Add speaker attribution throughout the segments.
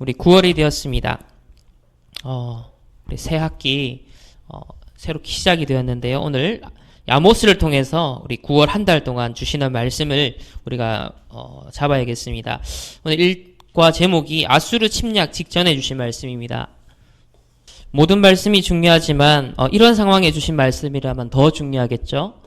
Speaker 1: 우리 9월이 되었습니다. 우리 새 학기 새롭게 시작이 되었는데요. 오늘 아모스를 통해서 우리 9월 한 달 동안 주시는 말씀을 우리가 잡아야겠습니다. 오늘 일과 제목이 아수르 침략 직전에 주신 말씀입니다. 모든 말씀이 중요하지만 이런 상황에 주신 말씀이라면 더 중요하겠죠.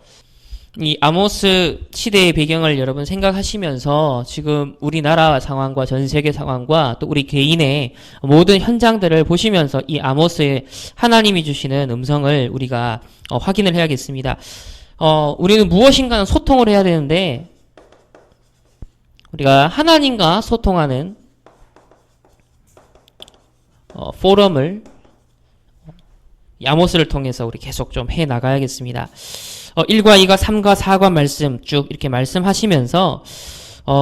Speaker 1: 이 아모스 시대의 배경을 여러분 생각하시면서 지금 우리나라 상황과 전 세계 상황과 또 우리 개인의 모든 현장들을 보시면서 이 아모스의 하나님이 주시는 음성을 우리가 확인을 해야겠습니다. 우리는 무엇인가는 소통을 해야 되는데 우리가 하나님과 소통하는 포럼을 아모스를 통해서 우리 계속 좀 해 나가야겠습니다. 1과 2과 3과 4과 말씀 쭉 이렇게 말씀하시면서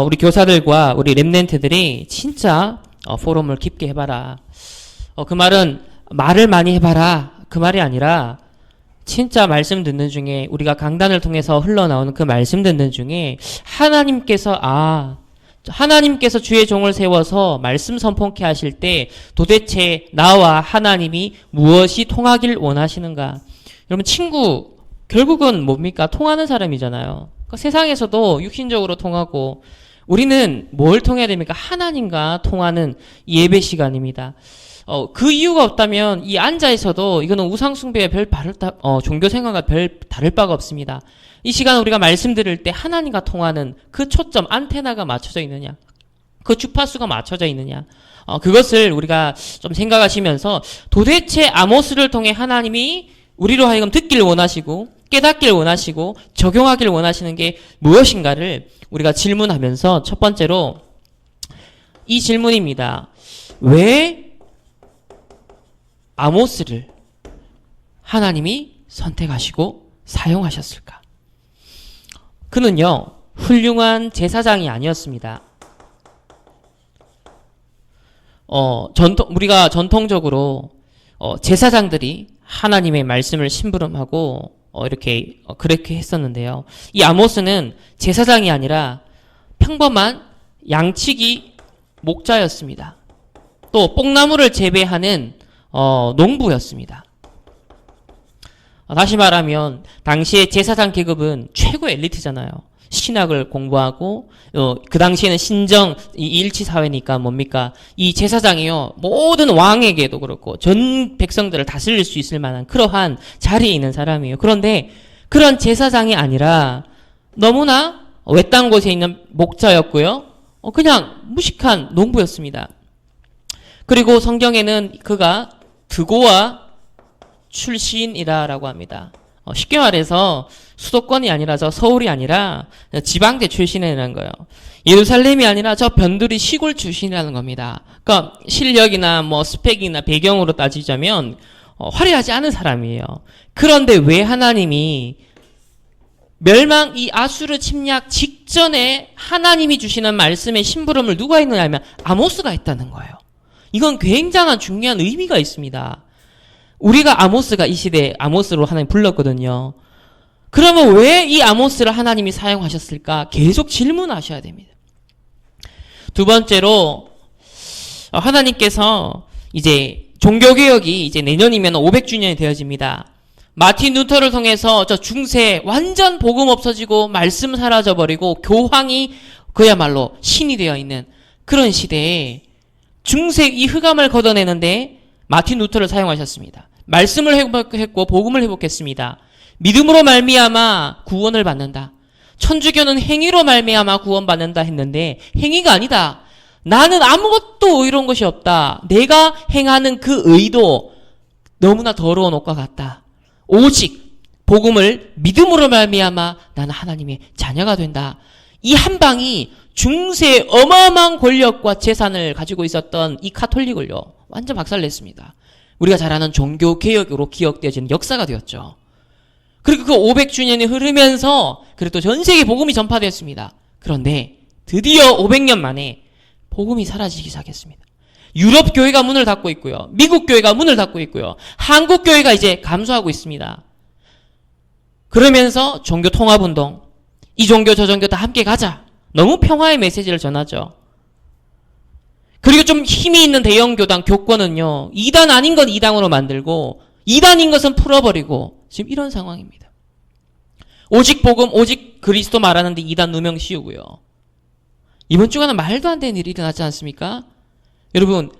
Speaker 1: 우리 교사들과 우리 랩넨트들이 진짜 포럼을 깊게 해봐라. 그 말은 말을 많이 해봐라. 그 말이 아니라 진짜 말씀 듣는 중에 우리가 강단을 통해서 흘러나오는 그 말씀 듣는 중에 하나님께서 주의 종을 세워서 말씀 선포케 하실 때 도대체 나와 하나님이 무엇이 통하길 원하시는가? 여러분 친구 결국은 뭡니까? 통하는 사람이잖아요. 그러니까 세상에서도 육신적으로 통하고 우리는 뭘 통해야 됩니까? 하나님과 통하는 예배 시간입니다. 그 이유가 없다면 이 앉아있어도 이거는 우상숭배에 종교 생활과 별 다를 바가 없습니다. 이 시간 우리가 말씀 들을 때 하나님과 통하는 그 초점, 안테나가 맞춰져 있느냐? 그 주파수가 맞춰져 있느냐? 그것을 우리가 좀 생각하시면서 도대체 아모스를 통해 하나님이 우리로 하여금 듣길 원하시고 깨닫길 원하시고 적용하길 원하시는 게 무엇인가를 우리가 질문하면서 첫 번째로 이 질문입니다. 왜 아모스를 하나님이 선택하시고 사용하셨을까? 그는요, 훌륭한 제사장이 아니었습니다. 우리가 전통적으로 제사장들이 하나님의 말씀을 심부름하고 그렇게 했었는데요. 이 아모스는 제사장이 아니라 평범한 양치기 목자였습니다. 또 뽕나무를 재배하는 농부였습니다. 다시 말하면 당시의 제사장 계급은 최고 엘리트잖아요. 신학을 공부하고 그 당시에는 신정 일치 사회니까 뭡니까? 이 제사장이요 모든 왕에게도 그렇고 전 백성들을 다스릴 수 있을 만한 그러한 자리에 있는 사람이에요. 그런데 그런 제사장이 아니라 너무나 외딴 곳에 있는 목자였고요. 그냥 무식한 농부였습니다. 그리고 성경에는 그가 드고아 출신이라고 합니다. 쉽게 말해서 수도권이 아니라 서울이 아니라 지방대 출신이라는 거예요. 예루살렘이 아니라 변두리 시골 출신이라는 겁니다. 그러니까 실력이나 스펙이나 배경으로 따지자면 화려하지 않은 사람이에요. 그런데 왜 하나님이 이 아수르 침략 직전에 하나님이 주시는 말씀의 심부름을 누가 했느냐 하면 아모스가 했다는 거예요. 이건 굉장한 중요한 의미가 있습니다. 우리가 아모스가 이 시대에 아모스로 하나님 불렀거든요. 그러면 왜 이 아모스를 하나님이 사용하셨을까? 계속 질문하셔야 됩니다. 두 번째로 하나님께서 이제 종교개혁이 이제 내년이면 500주년이 되어집니다. 마틴 루터를 통해서 중세 완전 복음 없어지고 말씀 사라져버리고 교황이 그야말로 신이 되어 있는 그런 시대에 중세 이 흑암을 걷어내는데 마틴 루터를 사용하셨습니다. 말씀을 회복했고 복음을 회복했습니다. 믿음으로 말미암아 구원을 받는다. 천주교는 행위로 말미암아 구원받는다 했는데 행위가 아니다. 나는 아무것도 의로운 것이 없다. 내가 행하는 그 의도 너무나 더러운 옷과 같다. 오직 복음을 믿음으로 말미암아 나는 하나님의 자녀가 된다. 이 한 방이 중세 어마어마한 권력과 재산을 가지고 있었던 이 카톨릭을요 완전 박살냈습니다. 우리가 잘 아는 종교개혁으로 기억되어지는 역사가 되었죠. 그리고 그 500주년이 흐르면서 그래도 전 세계 복음이 전파되었습니다. 그런데 드디어 500년 만에 복음이 사라지기 시작했습니다. 유럽 교회가 문을 닫고 있고요. 미국 교회가 문을 닫고 있고요. 한국 교회가 이제 감소하고 있습니다. 그러면서 종교 통합운동, 이 종교 저 종교 다 함께 가자. 너무 평화의 메시지를 전하죠. 그리고 좀 힘이 있는 대형교당 교권은요, 2단 아닌 건 2당으로 만들고 2단인 것은 풀어버리고 지금 이런 상황입니다. 오직 복음, 오직 그리스도 말하는데 2단 누명 씌우고요. 이번 주간은 말도 안 되는 일이 일어났지 않습니까? 여러분,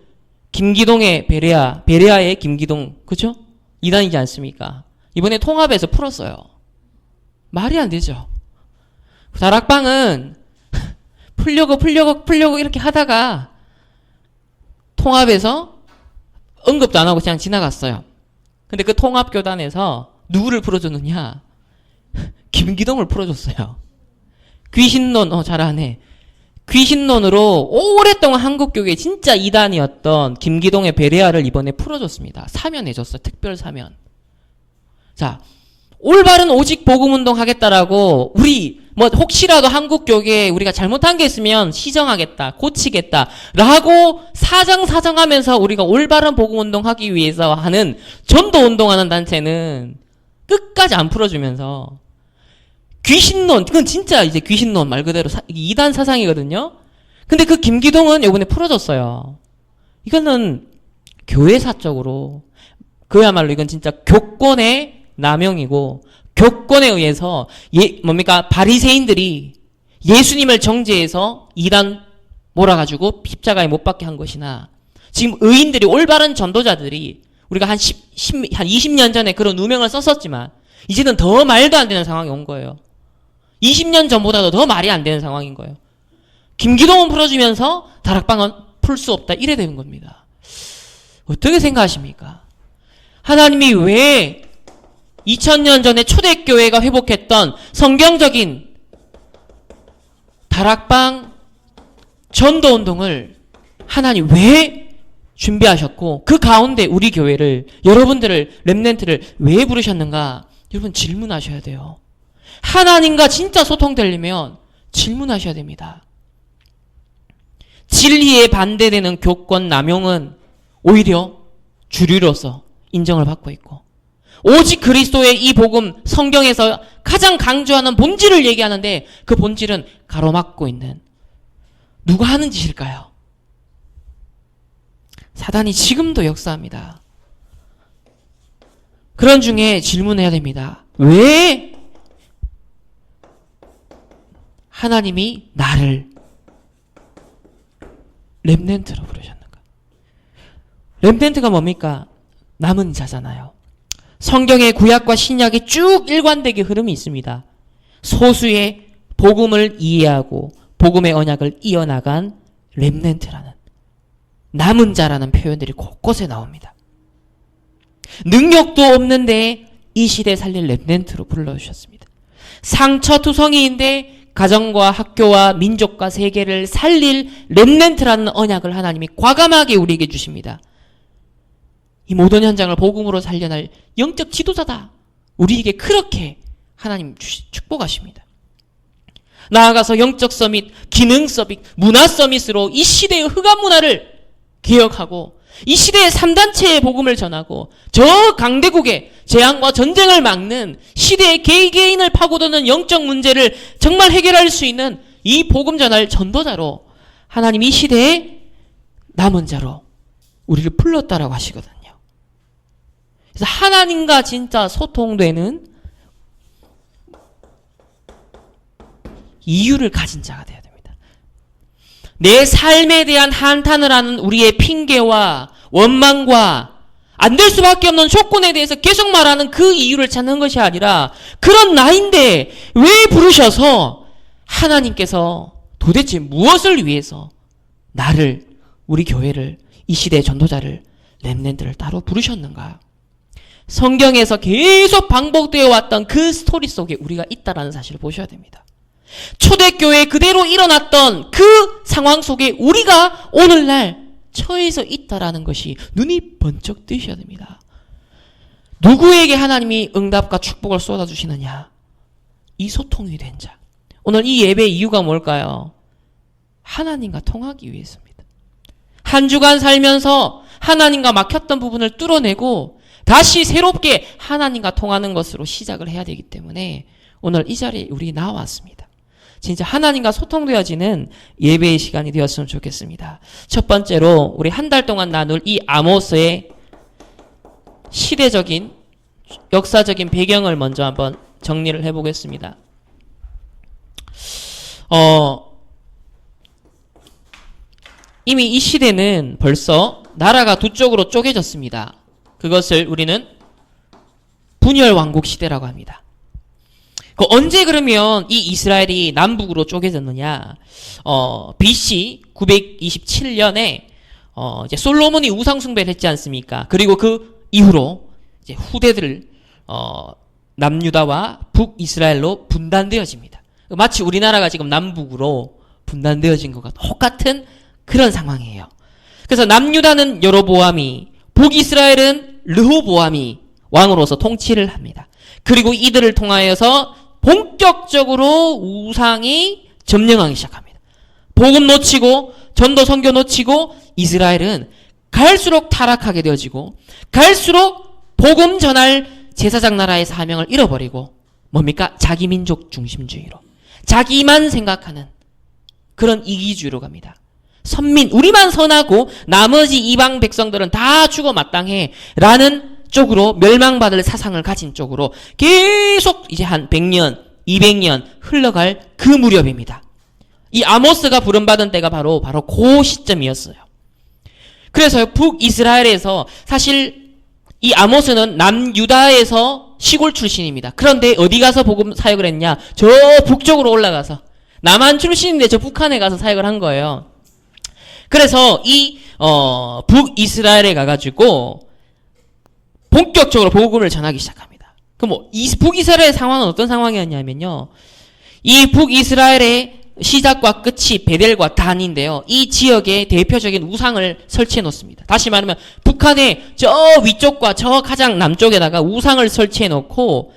Speaker 1: 김기동의 베레아, 베레아의 김기동, 그죠? 2단이지 않습니까? 이번에 통합에서 풀었어요. 말이 안 되죠. 다락방은 풀려고 이렇게 하다가 통합에서 언급도 안 하고 그냥 지나갔어요. 근데 그 통합교단에서 누구를 풀어줬느냐? 김기동을 풀어줬어요. 귀신론, 잘하네. 귀신론으로 오랫동안 한국교회 진짜 이단이었던 김기동의 베레아를 이번에 풀어줬습니다. 사면해줬어요. 특별 사면. 자, 올바른 오직 복음운동 하겠다라고 우리 혹시라도 한국교회에 우리가 잘못한 게 있으면 시정하겠다, 고치겠다 라고 사정하면서 우리가 올바른 복음운동 하기 위해서 하는 전도운동하는 단체는 끝까지 안 풀어주면서 귀신론, 그건 진짜 이제 귀신론 말 그대로 이단 사상이거든요. 근데 그 김기동은 요번에 풀어줬어요. 이거는 교회사적으로 그야말로 이건 진짜 교권의 남용이고 교권에 의해서 바리새인들이 예수님을 정죄해서 이단 몰아가지고 십자가에 못 박게 한 것이나 지금 의인들이 올바른 전도자들이 우리가 한 20년 전에 그런 누명을 썼었지만 이제는 더 말도 안 되는 상황이 온 거예요. 20년 전보다도 더 말이 안 되는 상황인 거예요. 김기동은 풀어주면서 다락방은 풀 수 없다 이래 되는 겁니다. 어떻게 생각하십니까? 하나님이 왜 2000년 전에 초대교회가 회복했던 성경적인 다락방 전도운동을 하나님 왜 준비하셨고 그 가운데 우리 교회를 여러분들을 렘넌트를 왜 부르셨는가? 여러분 질문하셔야 돼요. 하나님과 진짜 소통되려면 질문하셔야 됩니다. 진리에 반대되는 교권 남용은 오히려 주류로서 인정을 받고 있고 오직 그리스도의 이 복음 성경에서 가장 강조하는 본질을 얘기하는데 그 본질은 가로막고 있는 누가 하는 짓일까요? 사단이 지금도 역사합니다. 그런 중에 질문해야 됩니다. 왜 하나님이 나를 렘넌트로 부르셨는가? 렘넌트가 뭡니까? 남은 자잖아요. 성경의 구약과 신약이 쭉 일관되게 흐름이 있습니다. 소수의 복음을 이해하고 복음의 언약을 이어나간 렘넌트라는 남은 자라는 표현들이 곳곳에 나옵니다. 능력도 없는데 이 시대 살릴 렘넌트로 불러주셨습니다. 상처투성이인데 가정과 학교와 민족과 세계를 살릴 렘넌트라는 언약을 하나님이 과감하게 우리에게 주십니다. 이 모든 현장을 복음으로 살려낼 영적 지도자다. 우리에게 그렇게 하나님 축복하십니다. 나아가서 영적 서밋, 기능 서밋, 문화 서밋으로 이 시대의 흑암 문화를 개혁하고 이 시대의 3단체의 복음을 전하고 저 강대국의 재앙과 전쟁을 막는 시대의 개개인을 파고드는 영적 문제를 정말 해결할 수 있는 이 복음 전할 전도자로 하나님 이 시대의 남은 자로 우리를 불렀다라고 하시거든요. 그래서 하나님과 진짜 소통되는 이유를 가진 자가 돼야 됩니다. 내 삶에 대한 한탄을 하는 우리의 핑계와 원망과 안 될 수밖에 없는 조건에 대해서 계속 말하는 그 이유를 찾는 것이 아니라 그런 나인데 왜 부르셔서 하나님께서 도대체 무엇을 위해서 나를 우리 교회를 이 시대의 전도자를 렘넌트를 따로 부르셨는가? 성경에서 계속 반복되어 왔던 그 스토리 속에 우리가 있다라는 사실을 보셔야 됩니다. 초대교회 그대로 일어났던 그 상황 속에 우리가 오늘날 처해서 있다라는 것이 눈이 번쩍 뜨셔야 됩니다. 누구에게 하나님이 응답과 축복을 쏟아주시느냐? 이 소통이 된 자. 오늘 이 예배의 이유가 뭘까요? 하나님과 통하기 위해서입니다. 한 주간 살면서 하나님과 막혔던 부분을 뚫어내고 다시 새롭게 하나님과 통하는 것으로 시작을 해야 되기 때문에 오늘 이 자리에 우리 나왔습니다. 진짜 하나님과 소통되어지는 예배의 시간이 되었으면 좋겠습니다. 첫 번째로 우리 한 달 동안 나눌 이 아모스의 시대적인 역사적인 배경을 먼저 한번 정리를 해보겠습니다. 이미 이 시대는 벌써 나라가 두 쪽으로 쪼개졌습니다. 그것을 우리는 분열 왕국 시대라고 합니다. 언제 그러면 이 이스라엘이 남북으로 쪼개졌느냐? BC 927년에 이제 솔로몬이 우상 숭배를 했지 않습니까? 그리고 그 이후로 이제 후대들 남유다와 북이스라엘로 분단되어집니다. 마치 우리나라가 지금 남북으로 분단되어진 것과 똑같은 그런 상황이에요. 그래서 남유다는 여로보암이, 북이스라엘은 르호보암이 왕으로서 통치를 합니다. 그리고 이들을 통하여서 본격적으로 우상이 점령하기 시작합니다. 복음 놓치고 전도 선교 놓치고 이스라엘은 갈수록 타락하게 되어지고 갈수록 복음 전할 제사장 나라의 사명을 잃어버리고 뭡니까? 자기 민족 중심주의로 자기만 생각하는 그런 이기주의로 갑니다. 선민, 우리만 선하고 나머지 이방 백성들은 다 죽어 마땅해 라는 쪽으로 멸망받을 사상을 가진 쪽으로 계속 이제 한 100년, 200년 흘러갈 그 무렵입니다. 이 아모스가 부름받은 때가 바로 그 시점이었어요. 그래서 북이스라엘에서 사실 이 아모스는 남유다에서 시골 출신입니다. 그런데 어디 가서 복음 사역을 했냐? 저 북쪽으로 올라가서 남한 출신인데 저 북한에 가서 사역을 한 거예요. 그래서 이 북이스라엘에 가가지고 본격적으로 복음을 전하기 시작합니다. 그럼 북이스라엘의 상황은 어떤 상황이었냐면요. 이 북이스라엘의 시작과 끝이 베델과 단인데요. 이 지역에 대표적인 우상을 설치해 놓습니다. 다시 말하면 북한의 저 위쪽과 저 가장 남쪽에다가 우상을 설치해 놓고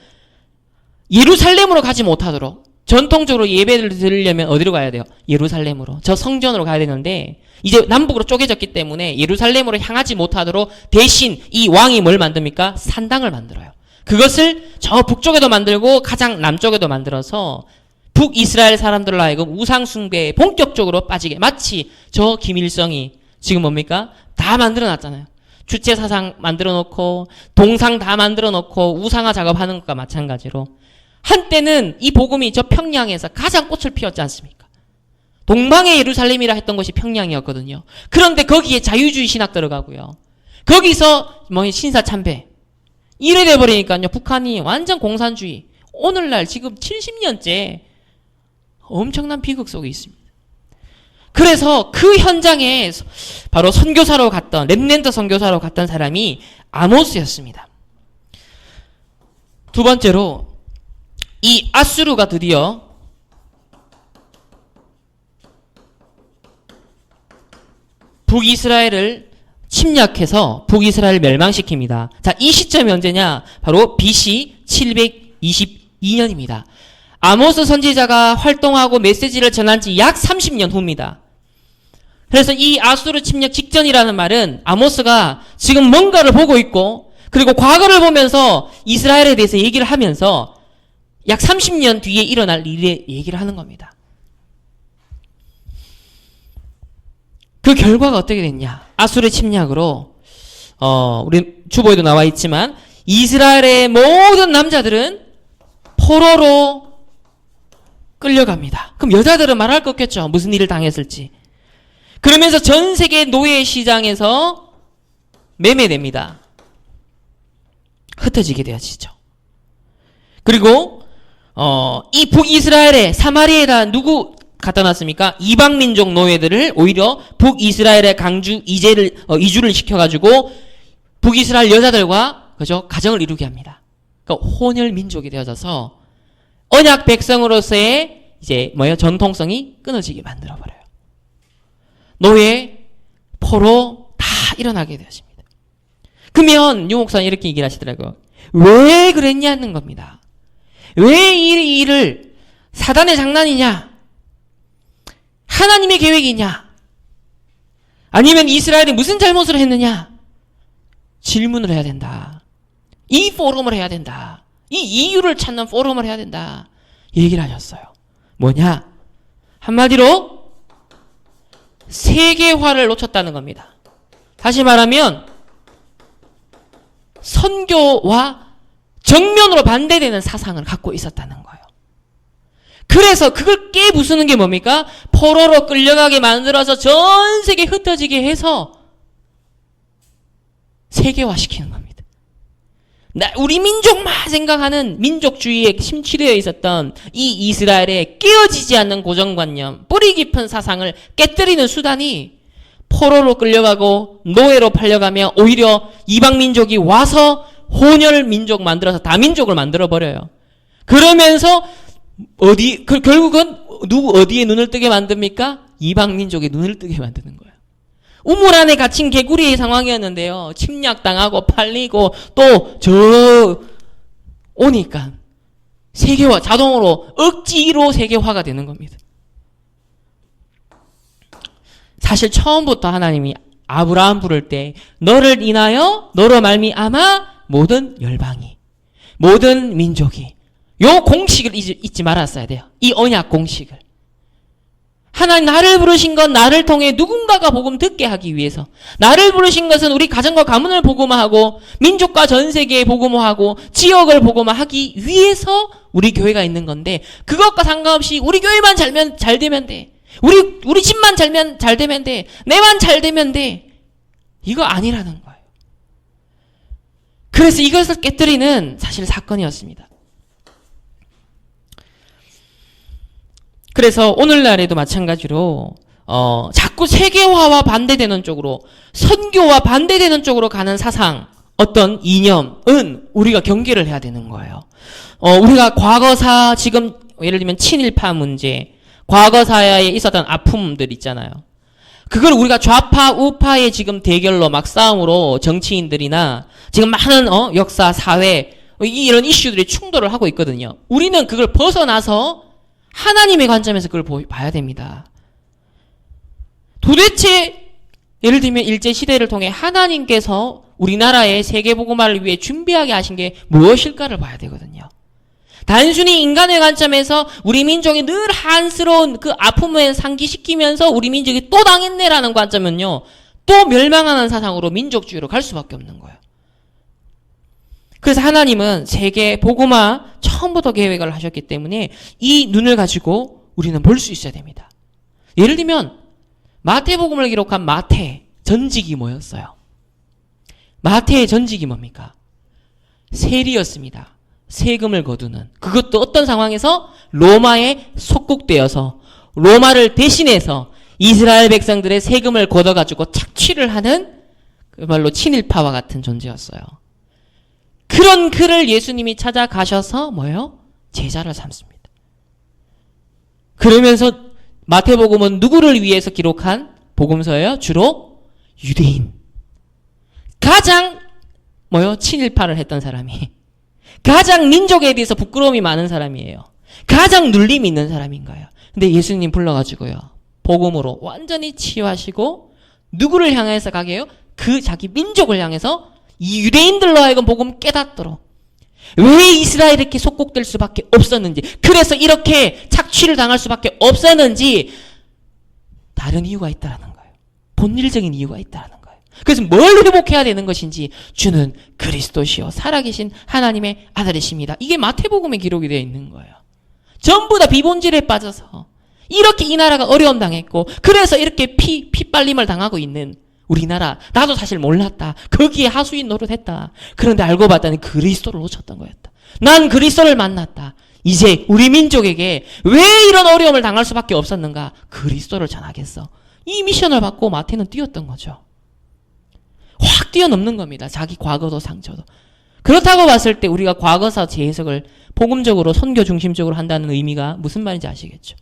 Speaker 1: 예루살렘으로 가지 못하도록 전통적으로 예배를 드리려면 어디로 가야 돼요? 예루살렘으로. 저 성전으로 가야 되는데 이제 남북으로 쪼개졌기 때문에 예루살렘으로 향하지 못하도록 대신 이 왕이 뭘 만듭니까? 산당을 만들어요. 그것을 저 북쪽에도 만들고 가장 남쪽에도 만들어서 북이스라엘 사람들로 하여금 우상 숭배에 본격적으로 빠지게, 마치 저 김일성이 지금 뭡니까? 다 만들어 놨잖아요. 주체 사상 만들어 놓고 동상 다 만들어 놓고 우상화 작업하는 것과 마찬가지로 한때는 이 복음이 저 평양에서 가장 꽃을 피웠지 않습니까? 동방의 예루살렘이라 했던 것이 평양이었거든요. 그런데 거기에 자유주의 신학 들어가고요. 거기서 신사 참배 이래 돼버리니까요. 북한이 완전 공산주의. 오늘날 지금 70년째 엄청난 비극 속에 있습니다. 그래서 그 현장에 바로 선교사로 갔던, 렘넌트 선교사로 갔던 사람이 아모스였습니다. 두 번째로 이 아수르가 드디어 북이스라엘을 침략해서 북이스라엘을 멸망시킵니다. 자, 이 시점이 언제냐? 바로 BC 722년입니다. 아모스 선지자가 활동하고 메시지를 전한 지 약 30년 후입니다. 그래서 이 아수르 침략 직전이라는 말은 아모스가 지금 뭔가를 보고 있고 그리고 과거를 보면서 이스라엘에 대해서 얘기를 하면서 약 30년 뒤에 일어날 일에 얘기를 하는 겁니다. 그 결과가 어떻게 됐냐? 아수르 침략으로 우리 주보에도 나와 있지만 이스라엘의 모든 남자들은 포로로 끌려갑니다. 그럼 여자들은 말할 거 없겠죠. 무슨 일을 당했을지. 그러면서 전 세계 노예 시장에서 매매됩니다. 흩어지게 되어지죠. 그리고 이 북이스라엘의 사마리아에다 누구 갖다 놨습니까? 이방 민족 노예들을 오히려 북이스라엘의 강주 이주를 시켜가지고 북이스라엘 여자들과 그죠 가정을 이루게 합니다. 그러니까 혼혈 민족이 되어져서 언약 백성으로서의 이제 전통성이 끊어지게 만들어버려요. 노예, 포로 다 일어나게 되었습니다. 그러면 유 목사는 이렇게 얘기를 하시더라고요. 왜 그랬냐는 겁니다. 왜 이 일을 사단의 장난이냐? 하나님의 계획이냐? 아니면 이스라엘이 무슨 잘못을 했느냐? 질문을 해야 된다. 이 포럼을 해야 된다. 이 이유를 찾는 포럼을 해야 된다. 얘기를 하셨어요. 뭐냐? 한마디로 세계화를 놓쳤다는 겁니다. 다시 말하면 선교와 정면으로 반대되는 사상을 갖고 있었다는 거예요. 그래서 그걸 깨부수는 게 뭡니까? 포로로 끌려가게 만들어서 전 세계에 흩어지게 해서 세계화시키는 겁니다. 우리 민족만 생각하는 민족주의에 심취되어 있었던 이 이스라엘의 깨어지지 않는 고정관념, 뿌리 깊은 사상을 깨뜨리는 수단이 포로로 끌려가고 노예로 팔려가며 오히려 이방 민족이 와서 혼혈 민족 만들어서 다민족을 만들어버려요. 그러면서 결국은 어디에 눈을 뜨게 만듭니까? 이방 민족의 눈을 뜨게 만드는 거예요. 우물 안에 갇힌 개구리의 상황이었는데요. 침략당하고 팔리고 또 오니까 세계화, 자동으로 억지로 세계화가 되는 겁니다. 사실 처음부터 하나님이 아브라함 부를 때 너를 인하여 너로 말미암아 모든 열방이, 모든 민족이, 요 공식을 잊지 말았어야 돼요. 이 언약 공식을. 하나님 나를 부르신 건 나를 통해 누군가가 복음 듣게 하기 위해서, 나를 부르신 것은 우리 가정과 가문을 복음화하고 민족과 전 세계에 복음화하고 지역을 복음화하기 위해서 우리 교회가 있는 건데, 그것과 상관없이 우리 교회만 잘 되면 돼, 우리 집만 잘 되면 돼, 내만 잘 되면 돼, 이거 아니라는 거예요. 그래서 이것을 깨뜨리는 사실 사건이었습니다. 그래서 오늘날에도 마찬가지로 자꾸 세계화와 반대되는 쪽으로, 선교와 반대되는 쪽으로 가는 사상, 어떤 이념은 우리가 경계를 해야 되는 거예요. 우리가 과거사, 지금 예를 들면 친일파 문제, 과거사에 있었던 아픔들 있잖아요. 그걸 우리가 좌파 우파의 지금 대결로 막 싸움으로 정치인들이나 지금 많은 역사, 사회 이런 이슈들이 충돌을 하고 있거든요. 우리는 그걸 벗어나서 하나님의 관점에서 그걸 봐야 됩니다. 도대체 예를 들면 일제시대를 통해 하나님께서 우리나라의 세계복음화를 위해 준비하게 하신 게 무엇일까를 봐야 되거든요. 단순히 인간의 관점에서 우리 민족이 늘 한스러운 그 아픔을 상기시키면서 우리 민족이 또 당했네라는 관점은요, 또 멸망하는 사상으로 민족주의로 갈 수밖에 없는 거예요. 그래서 하나님은 세계 복음화 처음부터 계획을 하셨기 때문에 이 눈을 가지고 우리는 볼 수 있어야 됩니다. 예를 들면 마태복음을 기록한 마태 전직이 뭐였어요? 마태의 전직이 뭡니까? 세리였습니다. 세금을 거두는. 그것도 어떤 상황에서? 로마에 속국되어서 로마를 대신해서 이스라엘 백성들의 세금을 걷어가지고 착취를 하는 그말로 친일파와 같은 존재였어요. 그런 그를 예수님이 찾아가셔서 뭐예요? 제자를 삼습니다. 그러면서 마태복음은 누구를 위해서 기록한 복음서예요? 주로 유대인. 가장 친일파를 했던 사람이, 가장 민족에 대해서 부끄러움이 많은 사람이에요. 가장 눌림이 있는 사람인 거예요. 근데 예수님 불러가지고요, 복음으로 완전히 치유하시고 누구를 향해서 가게 해요? 그 자기 민족을 향해서 이 유대인들로 하여금 복음 깨닫도록, 왜 이스라엘이 이렇게 속국될 수밖에 없었는지, 그래서 이렇게 착취를 당할 수밖에 없었는지 다른 이유가 있다라는 거예요. 본질적인 이유가 있다라는 거예요. 그래서 뭘 회복해야 되는 것인지, 주는 그리스도시요 살아계신 하나님의 아들이십니다. 이게 마태복음에 기록이 되어 있는 거예요. 전부 다 비본질에 빠져서 이렇게 이 나라가 어려움 당했고, 그래서 이렇게 피빨림을 당하고 있는 우리나라, 나도 사실 몰랐다. 거기에 하수인 노릇했다. 그런데 알고 봤더니 그리스도를 놓쳤던 거였다. 난 그리스도를 만났다. 이제 우리 민족에게 왜 이런 어려움을 당할 수밖에 없었는가? 그리스도를 전하겠어. 이 미션을 받고 마태는 뛰었던 거죠. 확 뛰어넘는 겁니다. 자기 과거도 상처도. 그렇다고 봤을 때 우리가 과거사 재해석을 복음적으로 선교 중심적으로 한다는 의미가 무슨 말인지 아시겠죠?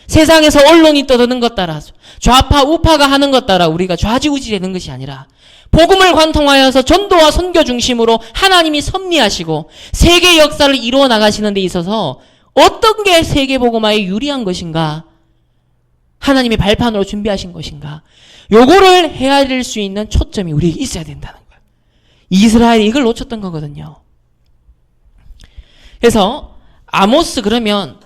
Speaker 1: 세상에서 언론이 떠드는 것 따라, 좌파 우파가 하는 것 따라 우리가 좌지우지 되는 것이 아니라 복음을 관통하여서 전도와 선교 중심으로 하나님이 섭리하시고 세계 역사를 이루어 나가시는 데 있어서 어떤 게 세계 복음화에 유리한 것인가, 하나님의 발판으로 준비하신 것인가, 요거를 헤아릴 수 있는 초점이 우리에게 있어야 된다는 거예요. 이스라엘이 이걸 놓쳤던 거거든요. 그래서 아모스, 그러면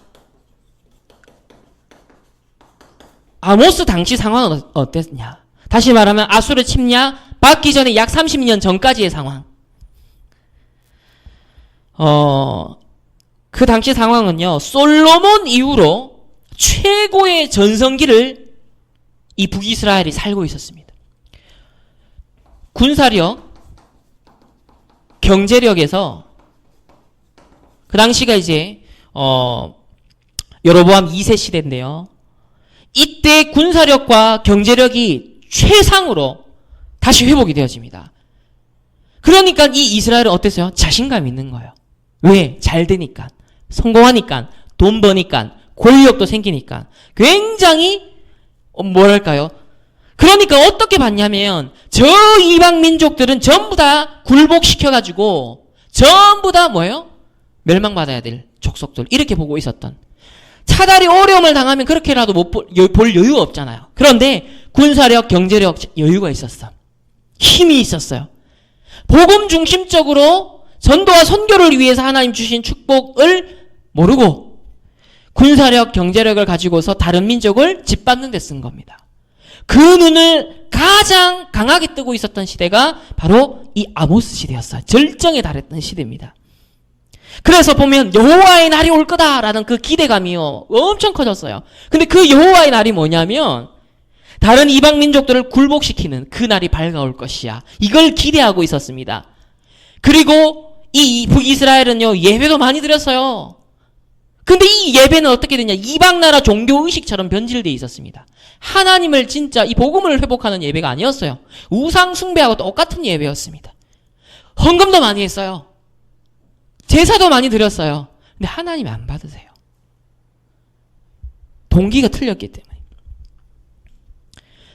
Speaker 1: 아모스 당시 상황은 어땠냐? 다시 말하면 아수르 침략 받기 전에 약 30년 전까지의 상황. 그 당시 상황은요, 솔로몬 이후로 최고의 전성기를 이 북이스라엘이 살고 있었습니다. 군사력, 경제력에서 그 당시가 이제 여로보암 2세 시대인데요. 이때 군사력과 경제력이 최상으로 다시 회복이 되어집니다. 그러니까 이 이스라엘은 어땠어요? 자신감 있는 거예요. 왜? 잘 되니까, 성공하니까, 돈 버니까, 권력도 생기니까 굉장히 뭐랄까요? 그러니까 어떻게 봤냐면 저 이방 민족들은 전부 다 굴복시켜가지고 전부 다 뭐예요? 멸망받아야 될 족속들 이렇게 보고 있었던, 차라리 어려움을 당하면 그렇게라도 못 볼 여유가 없잖아요. 그런데 군사력, 경제력, 여유가 있었어. 힘이 있었어요. 복음 중심적으로 전도와 선교를 위해서 하나님 주신 축복을 모르고 군사력, 경제력을 가지고서 다른 민족을 짓밟는 데 쓴 겁니다. 그 눈을 가장 강하게 뜨고 있었던 시대가 바로 이 아모스 시대였어요. 절정에 달했던 시대입니다. 그래서 보면 여호와의 날이 올 거다라는 그 기대감이요, 엄청 커졌어요. 근데 그 여호와의 날이 뭐냐면 다른 이방 민족들을 굴복시키는 그 날이 밝아올 것이야. 이걸 기대하고 있었습니다. 그리고 이 북이스라엘은요, 예배도 많이 드렸어요. 근데 이 예배는 어떻게 되냐? 이방 나라 종교 의식처럼 변질되어 있었습니다. 하나님을 진짜 이 복음을 회복하는 예배가 아니었어요. 우상 숭배하고 똑같은 예배였습니다. 헌금도 많이 했어요. 제사도 많이 드렸어요. 근데 하나님 안 받으세요. 동기가 틀렸기 때문에.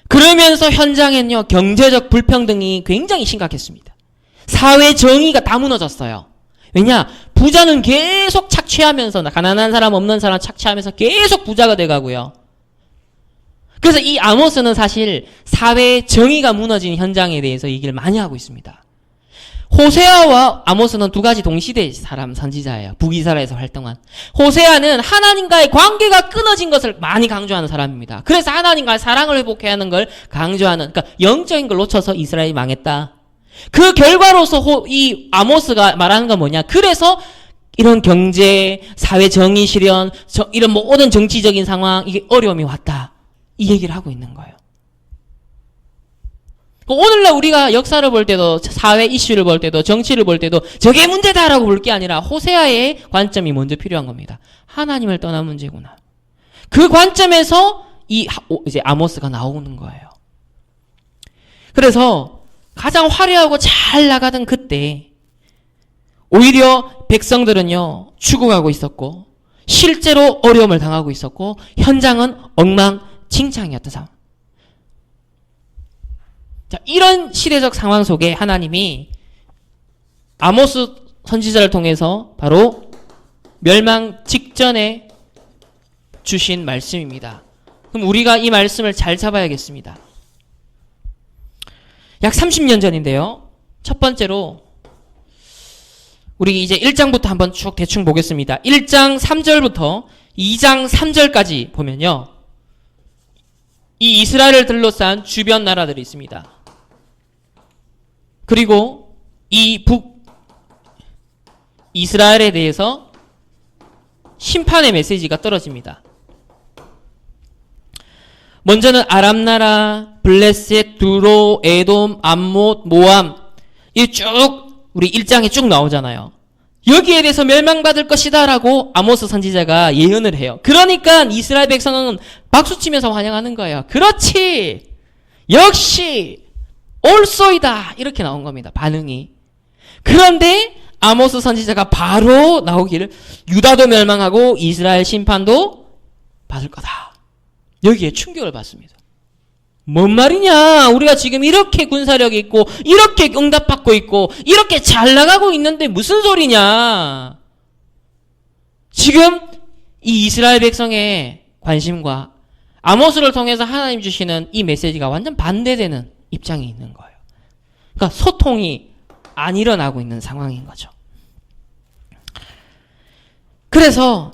Speaker 1: 그러면서 현장에는요, 경제적 불평등이 굉장히 심각했습니다. 사회 정의가 다 무너졌어요. 왜냐? 부자는 계속 착취하면서, 가난한 사람, 없는 사람 착취하면서 계속 부자가 돼가고요. 그래서 이 아모스는 사실 사회 정의가 무너진 현장에 대해서 얘기를 많이 하고 있습니다. 호세아와 아모스는 두 가지 동시대 사람 선지자예요. 북이스라엘에서 활동한. 호세아는 하나님과의 관계가 끊어진 것을 많이 강조하는 사람입니다. 그래서 하나님과의 사랑을 회복해야 하는 걸 강조하는, 그러니까 영적인 걸 놓쳐서 이스라엘이 망했다. 그 결과로서 이 아모스가 말하는 건 뭐냐? 그래서 이런 경제, 사회 정의 실현, 이런 모든 정치적인 상황, 이게 어려움이 왔다. 이 얘기를 하고 있는 거예요. 오늘날 우리가 역사를 볼 때도, 사회 이슈를 볼 때도, 정치를 볼 때도 저게 문제다라고 볼 게 아니라 호세아의 관점이 먼저 필요한 겁니다. 하나님을 떠난 문제구나. 그 관점에서 이제 아모스가 나오는 거예요. 그래서 가장 화려하고 잘 나가던 그때 오히려 백성들은요, 죽어가고 있었고 실제로 어려움을 당하고 있었고 현장은 엉망진창이었던 상황. 자, 이런 시대적 상황 속에 하나님이 아모스 선지자를 통해서 바로 멸망 직전에 주신 말씀입니다. 그럼 우리가 이 말씀을 잘 잡아야겠습니다. 약 30년 전인데요. 첫 번째로 우리 이제 1장부터 한번 쭉 대충 보겠습니다. 1장 3절부터 2장 3절까지 보면요, 이 이스라엘을 둘러싼 주변 나라들이 있습니다. 그리고 이 이스라엘에 대해서 심판의 메시지가 떨어집니다. 먼저는 아람 나라, 블레셋, 두로, 에돔, 암못, 모함, 이 쭉 우리 1장에 쭉 나오잖아요. 여기에 대해서 멸망받을 것이다 라고 아모스 선지자가 예언을 해요. 그러니까 이스라엘 백성은 박수치면서 환영하는 거예요. 그렇지! 역시 올소이다! 이렇게 나온 겁니다. 반응이. 그런데 아모스 선지자가 바로 나오기를 유다도 멸망하고 이스라엘 심판도 받을 거다. 여기에 충격을 받습니다. 뭔 말이냐? 우리가 지금 이렇게 군사력이 있고 이렇게 응답받고 있고 이렇게 잘 나가고 있는데 무슨 소리냐? 지금 이 이스라엘 백성의 관심과 아모스를 통해서 하나님 주시는 이 메시지가 완전 반대되는 입장이 있는 거예요. 그러니까 소통이 안 일어나고 있는 상황인 거죠. 그래서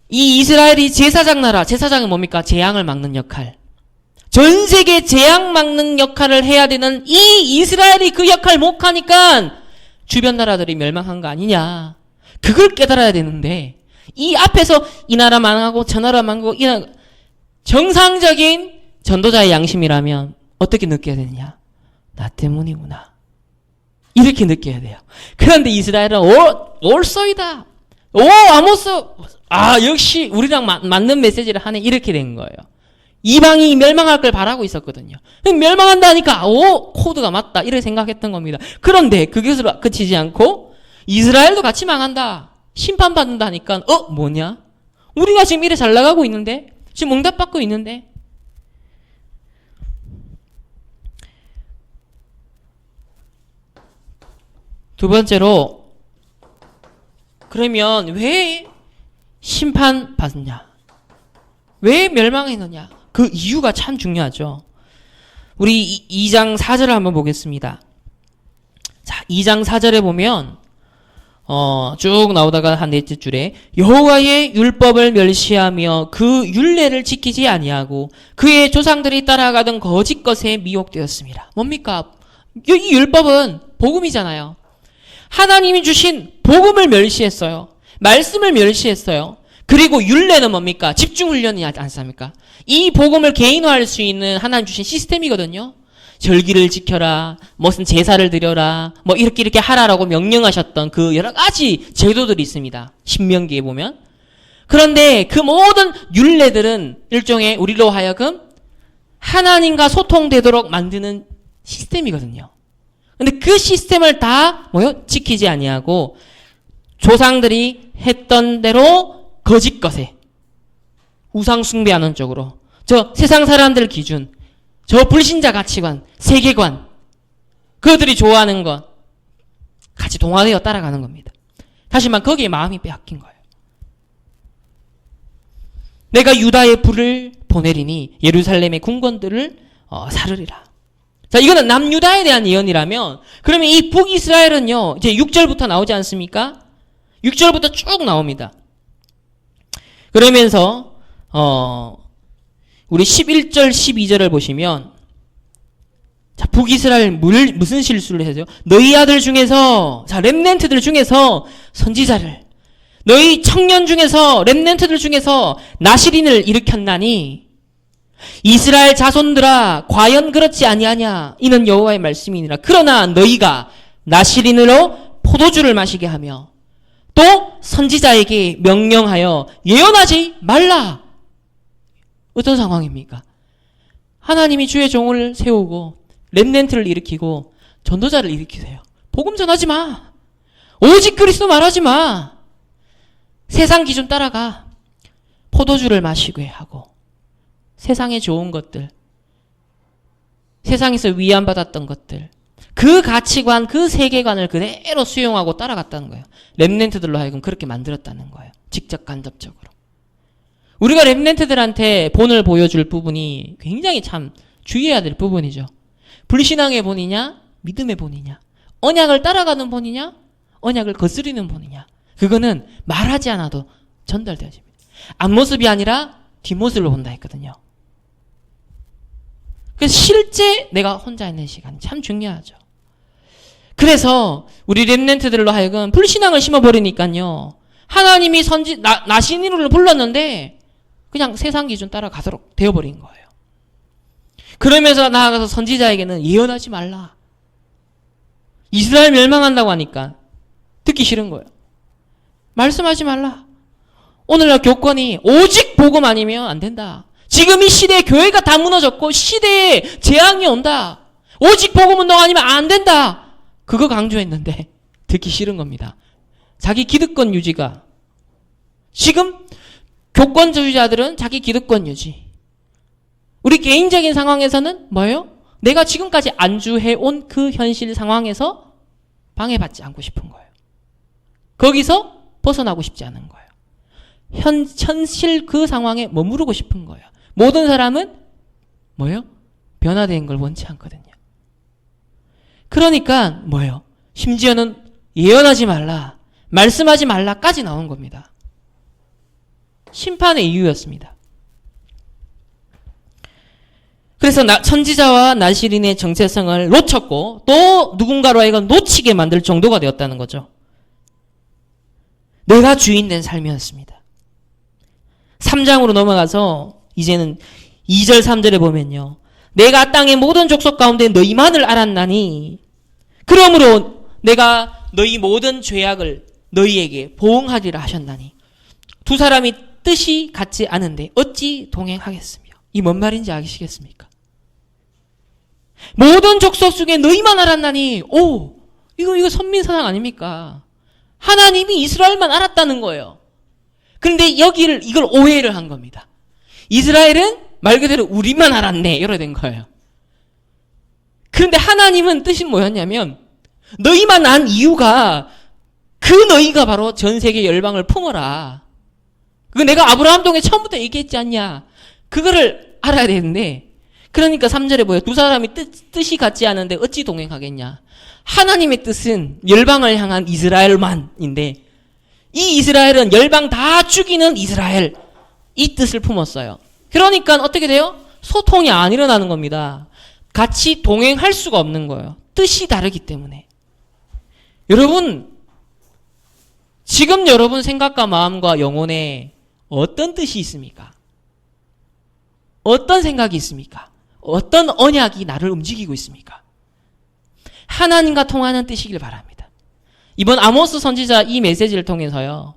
Speaker 1: 이 이스라엘이 제사장 나라, 제사장은 뭡니까? 재앙을 막는 역할. 전 세계 재앙 막는 역할을 해야 되는 이 이스라엘이 그 역할 못 하니까 주변 나라들이 멸망한 거 아니냐. 그걸 깨달아야 되는데 이 앞에서 이 나라 망하고 저 나라 망하고 이 나라 정상적인 전도자의 양심이라면 어떻게 느껴야 되느냐? 나 때문이구나. 이렇게 느껴야 돼요. 그런데 이스라엘은 올소이다. 아모스. 역시 우리랑 맞는 메시지를 하네. 이렇게 된 거예요. 이방이 멸망할 걸 바라고 있었거든요. 멸망한다니까 코드가 맞다. 이렇게 생각했던 겁니다. 그런데 그것으로 그치지 않고 이스라엘도 같이 망한다. 심판받는다니까 뭐냐? 우리가 지금 이래 잘 나가고 있는데 지금 응답받고 있는데 두 번째로 그러면 왜 심판받느냐? 왜 멸망했느냐? 그 이유가 참 중요하죠. 우리 2장 4절을 한번 보겠습니다. 자, 2장 4절에 보면 쭉 나오다가 한 넷째 줄에 여호와의 율법을 멸시하며 그 율례를 지키지 아니하고 그의 조상들이 따라가던 거짓 것에 미혹되었습니다. 뭡니까? 이 율법은 복음이잖아요. 하나님이 주신 복음을 멸시했어요. 말씀을 멸시했어요. 그리고 율례는 뭡니까? 집중훈련이 않습니까? 이 복음을 개인화할 수 있는 하나님 주신 시스템이거든요. 절기를 지켜라, 무슨 제사를 드려라, 뭐 이렇게 하라라고 명령하셨던 그 여러 가지 제도들이 있습니다. 신명기에 보면. 그런데 그 모든 율례들은 일종의 우리로 하여금 하나님과 소통되도록 만드는 시스템이거든요. 근데 그 시스템을 다 지키지 아니하고 조상들이 했던 대로 거짓 것에 우상 숭배하는 쪽으로 저 세상 사람들 기준 저 불신자 가치관, 세계관 그들이 좋아하는 것 같이 동화되어 따라가는 겁니다. 다시 말해 거기에 마음이 빼앗긴 거예요. 내가 유다의 불을 보내리니 예루살렘의 궁궐들을 사르리라. 자, 이거는 남유다에 대한 예언이라면 그러면 이 북이스라엘은요 이제 6절부터 나오지 않습니까? 6절부터 쭉 나옵니다. 그러면서 우리 11절 12절을 보시면 자, 북이스라엘 무슨 실수를 해서요? 너희 아들 중에서 자 렘넌트들 중에서 선지자를 너희 청년 중에서 렘넌트들 중에서 나시린을 일으켰나니 이스라엘 자손들아 과연 그렇지 아니하냐 이는 여호와의 말씀이니라. 그러나 너희가 나시린으로 포도주를 마시게 하며 또 선지자에게 명령하여 예언하지 말라. 어떤 상황입니까? 하나님이 주의 종을 세우고 렘넌트를 일으키고 전도자를 일으키세요. 복음 전하지 마. 오직 그리스도 말하지 마. 세상 기준 따라가. 포도주를 마시게 하고 세상의 좋은 것들, 세상에서 위안받았던 것들, 그 가치관, 그 세계관을 그대로 수용하고 따라갔다는 거예요. 렘넌트들로 하여금 그렇게 만들었다는 거예요. 직접 간접적으로. 우리가 렘넌트들한테 본을 보여줄 부분이 굉장히 참 주의해야 될 부분이죠. 불신앙의 본이냐, 믿음의 본이냐, 언약을 따라가는 본이냐, 언약을 거스르는 본이냐. 그거는 말하지 않아도 전달되어집니다. 앞모습이 아니라 뒷모습을 본다 했거든요. 그래서 실제 내가 혼자 있는 시간이 참 중요하죠. 그래서 우리 렘넌트들로 하여금 불신앙을 심어버리니까요. 하나님이 나시린을 불렀는데 그냥 세상 기준 따라가도록 되어버린 거예요. 그러면서 나아가서 선지자에게는 예언하지 말라. 이스라엘 멸망한다고 하니까 듣기 싫은 거예요. 말씀하지 말라. 오늘날 교권이 오직 복음 아니면 안 된다. 지금 이 시대에 교회가 다 무너졌고 시대에 재앙이 온다. 오직 복음 운동 아니면 안 된다. 그거 강조했는데 듣기 싫은 겁니다. 자기 기득권 유지가 지금 교권주의자들은 자기 기득권 유지. 우리 개인적인 상황에서는 뭐예요? 내가 지금까지 안주해온 그 현실 상황에서 방해받지 않고 싶은 거예요. 거기서 벗어나고 싶지 않은 거예요. 현실 그 상황에 머무르고 싶은 거예요. 모든 사람은 뭐예요? 변화된 걸 원치 않거든요. 그러니까 뭐예요? 심지어는 예언하지 말라, 말씀하지 말라까지 나온 겁니다. 심판의 이유였습니다. 그래서 선지자와 나시린의 정체성을 놓쳤고 또 누군가로 하여금 놓치게 만들 정도가 되었다는 거죠. 내가 주인된 삶이었습니다. 3장으로 넘어가서 이제는 2절 3절에 보면요. 내가 땅의 모든 족속 가운데 너희만을 알았나니 그러므로 내가 너희 모든 죄악을 너희에게 보응하리라 하셨나니 두 사람이 뜻이 같지 않은데 어찌 동행하겠으며. 이 뭔 말인지 아시겠습니까? 모든 족속 중에 너희만 알았나니 이거 선민사상 아닙니까? 하나님이 이스라엘만 알았다는 거예요. 그런데 이걸 오해를 한 겁니다. 이스라엘은 말 그대로 우리만 알았네 이래 된 거예요. 그런데 하나님은 뜻이 뭐였냐면 너희만 안 이유가 그 너희가 바로 전 세계 열방을 품어라. 그거 내가 아브라함 통해 처음부터 얘기했지 않냐. 그거를 알아야 되는데 그러니까 3절에 뭐예요? 두 사람이 뜻이 같지 않은데 어찌 동행하겠냐. 하나님의 뜻은 열방을 향한 이스라엘만인데 이 이스라엘은 열방 다 죽이는 이스라엘 이 뜻을 품었어요. 그러니까 어떻게 돼요? 소통이 안 일어나는 겁니다. 같이 동행할 수가 없는 거예요. 뜻이 다르기 때문에. 여러분 지금 여러분 생각과 마음과 영혼에 어떤 뜻이 있습니까? 어떤 생각이 있습니까? 어떤 언약이 나를 움직이고 있습니까? 하나님과 통하는 뜻이길 바랍니다. 이번 아모스 선지자 이 메시지를 통해서요.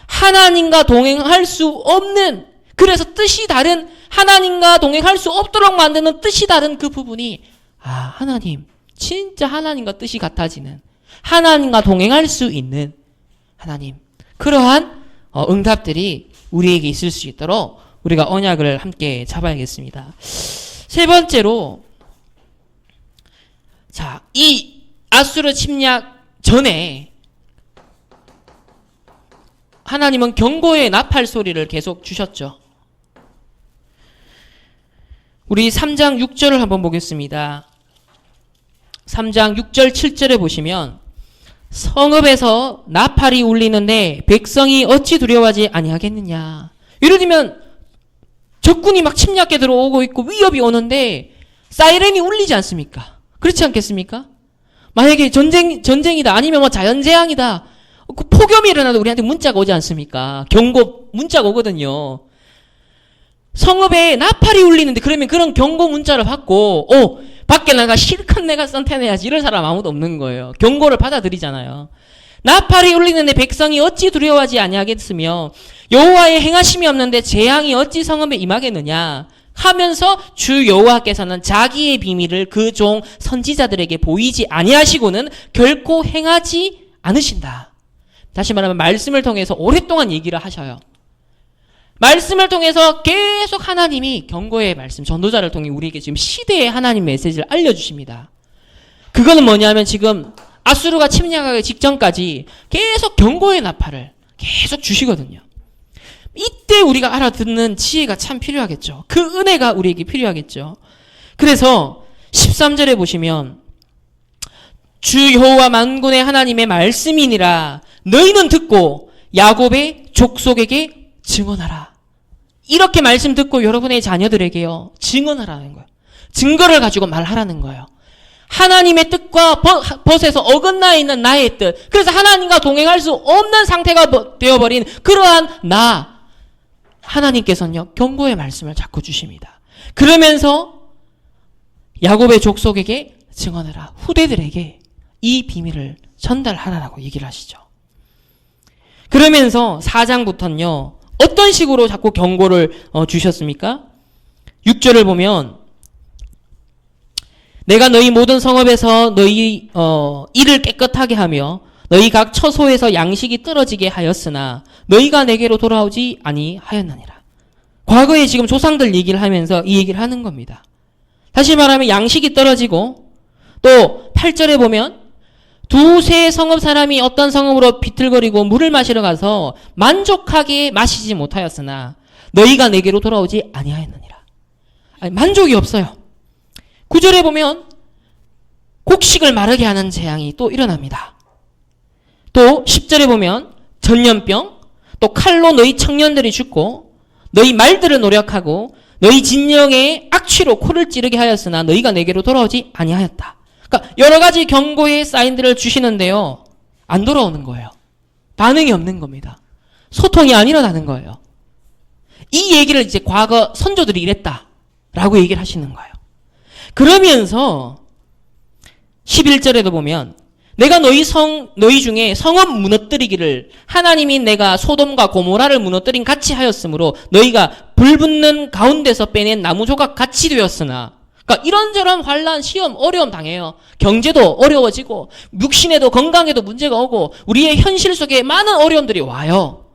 Speaker 1: 하나님과 동행할 수 없는 그래서 뜻이 다른 하나님과 동행할 수 없도록 만드는 뜻이 다른 그 부분이 하나님 진짜 하나님과 뜻이 같아지는 하나님과 동행할 수 있는 하나님 그러한 응답들이 우리에게 있을 수 있도록 우리가 언약을 함께 잡아야겠습니다. 세 번째로 이 아수르 침략 전에 하나님은 경고의 나팔 소리를 계속 주셨죠. 우리 3장 6절을 한번 보겠습니다. 3장 6절 7절에 보시면 성읍에서 나팔이 울리는데 백성이 어찌 두려워하지 아니하겠느냐. 예를 들면 적군이 막 침략해 들어오고 있고 위협이 오는데 사이렌이 울리지 않습니까? 그렇지 않겠습니까? 만약에 전쟁이다 아니면 뭐 자연재앙이다 그 폭염이 일어나도 우리한테 문자가 오지 않습니까? 경고 문자가 오거든요. 성읍에 나팔이 울리는데 그러면 그런 경고 문자를 받고 밖에 나가 실컷 내가 선택해야지 이런 사람 아무도 없는 거예요. 경고를 받아들이잖아요. 나팔이 울리는데 백성이 어찌 두려워하지 아니하겠으며 여호와의 행하심이 없는데 재앙이 어찌 성읍에 임하겠느냐 하면서 주 여호와께서는 자기의 비밀을 그 종 선지자들에게 보이지 아니하시고는 결코 행하지 않으신다. 다시 말하면 말씀을 통해서 오랫동안 얘기를 하셔요. 말씀을 통해서 계속 하나님이 경고의 말씀, 전도자를 통해 우리에게 지금 시대의 하나님 메시지를 알려주십니다. 그거는 뭐냐면 지금 아수르가 침략하기 직전까지 계속 경고의 나팔을 계속 주시거든요. 이때 우리가 알아듣는 지혜가 참 필요하겠죠. 그 은혜가 우리에게 필요하겠죠. 그래서 13절에 보시면 주 여호와 만군의 하나님의 말씀이니라 너희는 듣고 야곱의 족속에게 증언하라. 이렇게 말씀 듣고 여러분의 자녀들에게요 증언하라는 거예요. 증거를 가지고 말하라는 거예요. 하나님의 뜻과 벗에서 어긋나 있는 나의 뜻. 그래서 하나님과 동행할 수 없는 상태가 되어버린 그러한 하나님께서는요 경고의 말씀을 자꾸 주십니다. 그러면서 야곱의 족속에게 증언하라. 후대들에게 이 비밀을 전달하라라고 얘기를 하시죠. 그러면서 4장부터는요 어떤 식으로 자꾸 경고를 주셨습니까? 6절을 보면 내가 너희 모든 성읍에서 너희 이를 깨끗하게 하며 너희 각 처소에서 양식이 떨어지게 하였으나 너희가 내게로 돌아오지 아니하였느니라. 과거에 지금 조상들 얘기를 하면서 이 얘기를 하는 겁니다. 다시 말하면 양식이 떨어지고 또 8절에 보면 두세 성읍 사람이 어떤 성읍으로 비틀거리고 물을 마시러 가서 만족하게 마시지 못하였으나 너희가 내게로 돌아오지 아니하였느니라. 만족이 없어요. 9절에 보면 곡식을 마르게 하는 재앙이 또 일어납니다. 또 10절에 보면 전염병, 또 칼로 너희 청년들이 죽고 너희 말들을 노력하고 너희 진영에 악취로 코를 찌르게 하였으나 너희가 내게로 돌아오지 아니하였다. 그러니까 여러 가지 경고의 사인들을 주시는데요. 안 돌아오는 거예요. 반응이 없는 겁니다. 소통이 안 일어나는 거예요. 이 얘기를 이제 과거 선조들이 이랬다라고 얘기를 하시는 거예요. 그러면서 11절에도 보면 내가 너희 중에 성읍 무너뜨리기를 하나님이 내가 소돔과 고모라를 무너뜨린 같이 하였으므로 너희가 불붙는 가운데서 빼낸 나무 조각 같이 되었으나, 그러니까 이런저런 환란, 시험, 어려움 당해요. 경제도 어려워지고 육신에도 건강에도 문제가 오고 우리의 현실 속에 많은 어려움들이 와요.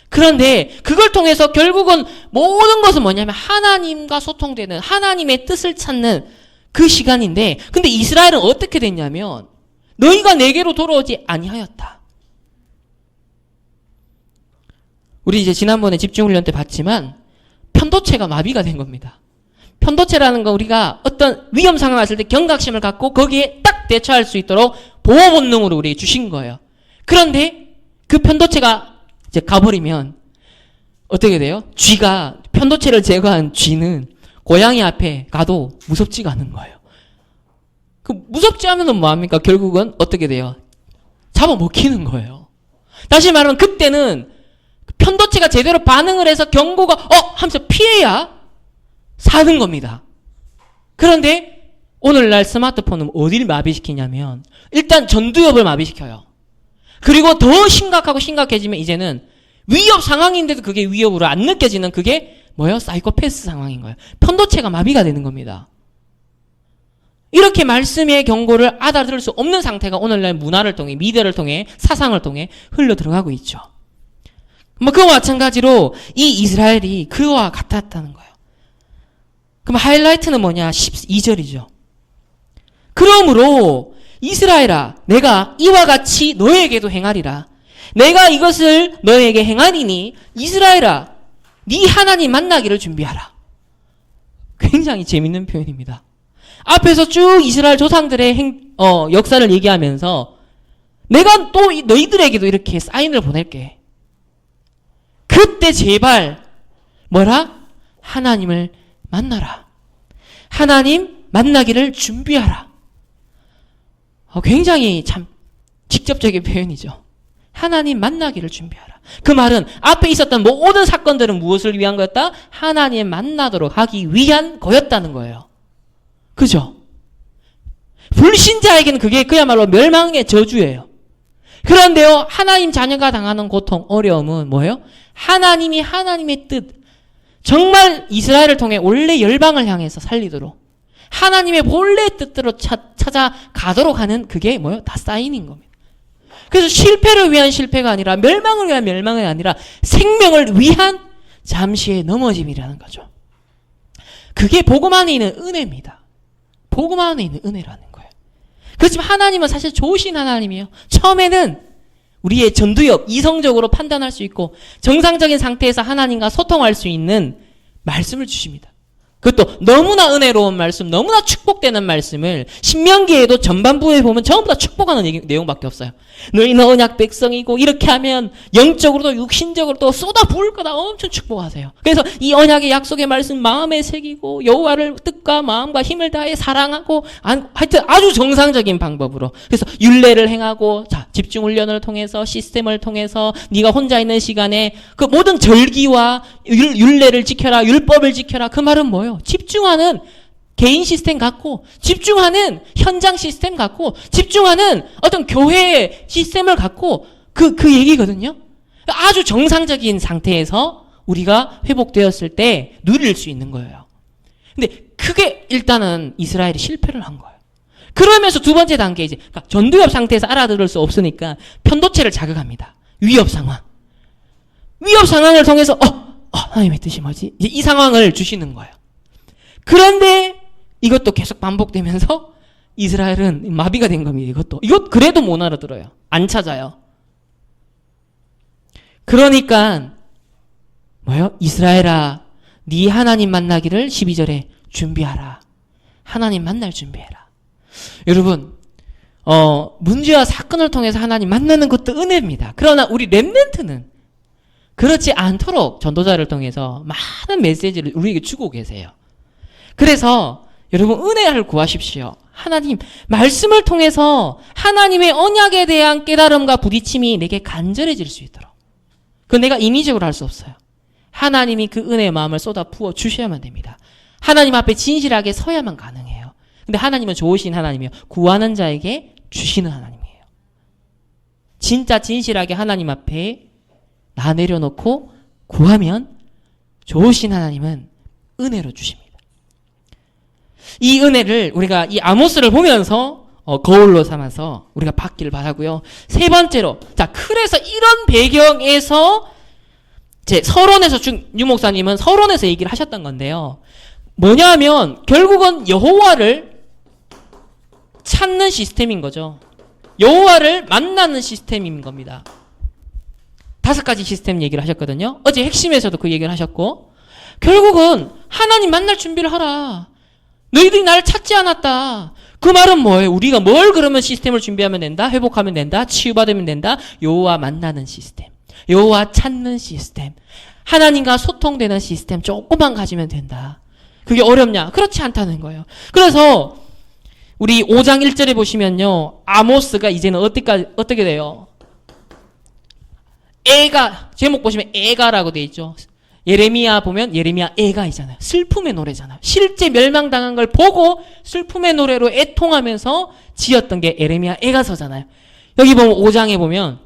Speaker 1: 그런데 그걸 통해서 결국은 모든 것은 뭐냐면 하나님과 소통되는, 하나님의 뜻을 찾는 그 시간인데, 근데 이스라엘은 어떻게 됐냐면 너희가 내게로 돌아오지 아니하였다. 우리 이제 지난번에 집중훈련 때 봤지만 편도체가 마비가 된 겁니다. 편도체라는 건 우리가 어떤 위험 상황 왔을 때 경각심을 갖고 거기에 딱 대처할 수 있도록 보호 본능으로 우리에게 주신 거예요. 그런데 그 편도체가 이제 가버리면 어떻게 돼요? 쥐가, 편도체를 제거한 쥐는 고양이 앞에 가도 무섭지가 않은 거예요. 그 무섭지 않으면 뭐합니까? 결국은 어떻게 돼요? 잡아먹히는 거예요. 다시 말하면 그때는 편도체가 제대로 반응을 해서 경고가 하면서 피해야 사는 겁니다. 그런데 오늘날 스마트폰은 어디를 마비시키냐면 일단 전두엽을 마비시켜요. 그리고 더 심각해지면 이제는 위협 상황인데도 그게 위협으로 안 느껴지는, 그게 뭐예요? 사이코패스 상황인 거예요. 편도체가 마비가 되는 겁니다. 이렇게 말씀의 경고를 알아들을 수 없는 상태가 오늘날 문화를 통해, 미디어를 통해, 사상을 통해 흘러 들어가고 있죠. 그와 마찬가지로 이 이스라엘이 그와 같았다는 거예요. 그럼 하이라이트는 뭐냐? 12절이죠. 그러므로 이스라엘아, 내가 이와 같이 너에게도 행하리라. 내가 이것을 너에게 행하리니 이스라엘아, 네 하나님 만나기를 준비하라. 굉장히 재밌는 표현입니다. 앞에서 쭉 이스라엘 조상들의 역사를 얘기하면서 내가 또 너희들에게도 이렇게 사인을 보낼게. 그때 제발 뭐라? 하나님을 만나라. 하나님 만나기를 준비하라. 굉장히 참 직접적인 표현이죠. 하나님 만나기를 준비하라. 그 말은 앞에 있었던 모든 사건들은 무엇을 위한 거였다? 하나님 만나도록 하기 위한 거였다는 거예요. 그죠? 불신자에게는 그게 그야말로 멸망의 저주예요. 그런데요, 하나님 자녀가 당하는 고통, 어려움은 뭐예요? 하나님이 하나님의 뜻, 정말 이스라엘을 통해 원래 열방을 향해서 살리도록 하나님의 본래 뜻대로 찾아가도록 하는, 그게 뭐예요? 다 사인인 겁니다. 그래서 실패를 위한 실패가 아니라, 멸망을 위한 멸망이 아니라 생명을 위한 잠시의 넘어짐이라는 거죠. 그게 복음 안에 있는 은혜입니다. 복음 안에 있는 은혜라는 거예요. 그렇지만 하나님은 사실 좋으신 하나님이에요. 처음에는 우리의 전두엽, 이성적으로 판단할 수 있고 정상적인 상태에서 하나님과 소통할 수 있는 말씀을 주십니다. 그것도 너무나 은혜로운 말씀, 너무나 축복되는 말씀을 신명기에도 전반부에 보면 전부 다 축복하는 내용밖에 없어요. 너희는 언약 백성이고 이렇게 하면 영적으로도 육신적으로도 쏟아 부을 거다, 엄청 축복하세요. 그래서 이 언약의 약속의 말씀 마음에 새기고 여호와를 뜻과 마음과 힘을 다해 사랑하고, 하여튼 아주 정상적인 방법으로, 그래서 율례를 행하고, 자, 집중훈련을 통해서, 시스템을 통해서 네가 혼자 있는 시간에 그 모든 절기와 율례를 지켜라, 율법을 지켜라. 그 말은 뭐예요? 집중하는 개인 시스템 갖고, 집중하는 현장 시스템 갖고, 집중하는 어떤 교회의 시스템을 갖고, 그 얘기거든요. 아주 정상적인 상태에서 우리가 회복되었을 때 누릴 수 있는 거예요. 근데 그게 일단은 이스라엘이 실패를 한 거예요. 그러면서 두 번째 단계, 이제 그러니까 전두엽 상태에서 알아들을 수 없으니까 편도체를 자극합니다. 위협 상황. 위협 상황을 통해서 하나님의 뜻이 뭐지? 이제 이 상황을 주시는 거예요. 그런데 이것도 계속 반복되면서 이스라엘은 마비가 된 겁니다. 이것 그래도 못 알아들어요. 안 찾아요. 그러니까 뭐요? 이스라엘아, 네 하나님 만나기를 12절에 준비하라. 하나님 만날 준비해라. 여러분, 문제와 사건을 통해서 하나님 만나는 것도 은혜입니다. 그러나 우리 렘넌트는 그렇지 않도록 전도자를 통해서 많은 메시지를 우리에게 주고 계세요. 그래서 여러분 은혜를 구하십시오. 하나님, 말씀을 통해서 하나님의 언약에 대한 깨달음과 부딪힘이 내게 간절해질 수 있도록. 그건 내가 인위적으로 할 수 없어요. 하나님이 그 은혜의 마음을 쏟아 부어 주셔야만 됩니다. 하나님 앞에 진실하게 서야만 가능해요. 근데 하나님은 좋으신 하나님이요. 구하는 자에게 주시는 하나님이에요. 진짜 진실하게 하나님 앞에 나 내려놓고 구하면 좋으신 하나님은 은혜로 주십니다. 이 은혜를 우리가 이 아모스를 보면서 거울로 삼아서 우리가 받기를 바라고요. 세 번째로, 자, 그래서 이런 배경에서 서론에서 유 목사님은 서론에서 얘기를 하셨던 건데요. 뭐냐면 결국은 여호와를 찾는 시스템인 거죠. 여호와를 만나는 시스템인 겁니다. 5가지 시스템 얘기를 하셨거든요. 어제 핵심에서도 그 얘기를 하셨고, 결국은 하나님 만날 준비를 하라. 너희들이 나를 찾지 않았다. 그 말은 뭐예요? 우리가 뭘 그러면 시스템을 준비하면 된다? 회복하면 된다? 치유받으면 된다? 여호와 만나는 시스템, 여호와 찾는 시스템, 하나님과 소통되는 시스템 조금만 가지면 된다. 그게 어렵냐? 그렇지 않다는 거예요. 그래서 우리 5장 1절에 보시면요, 아모스가 이제는 어떻게 돼요? 애가, 제목 보시면 애가라고 돼 있죠. 예레미야 보면 예레미야 애가이잖아요. 슬픔의 노래잖아요. 실제 멸망당한 걸 보고 슬픔의 노래로 애통하면서 지었던 게 예레미야 애가서잖아요. 여기 보면 5장에 보면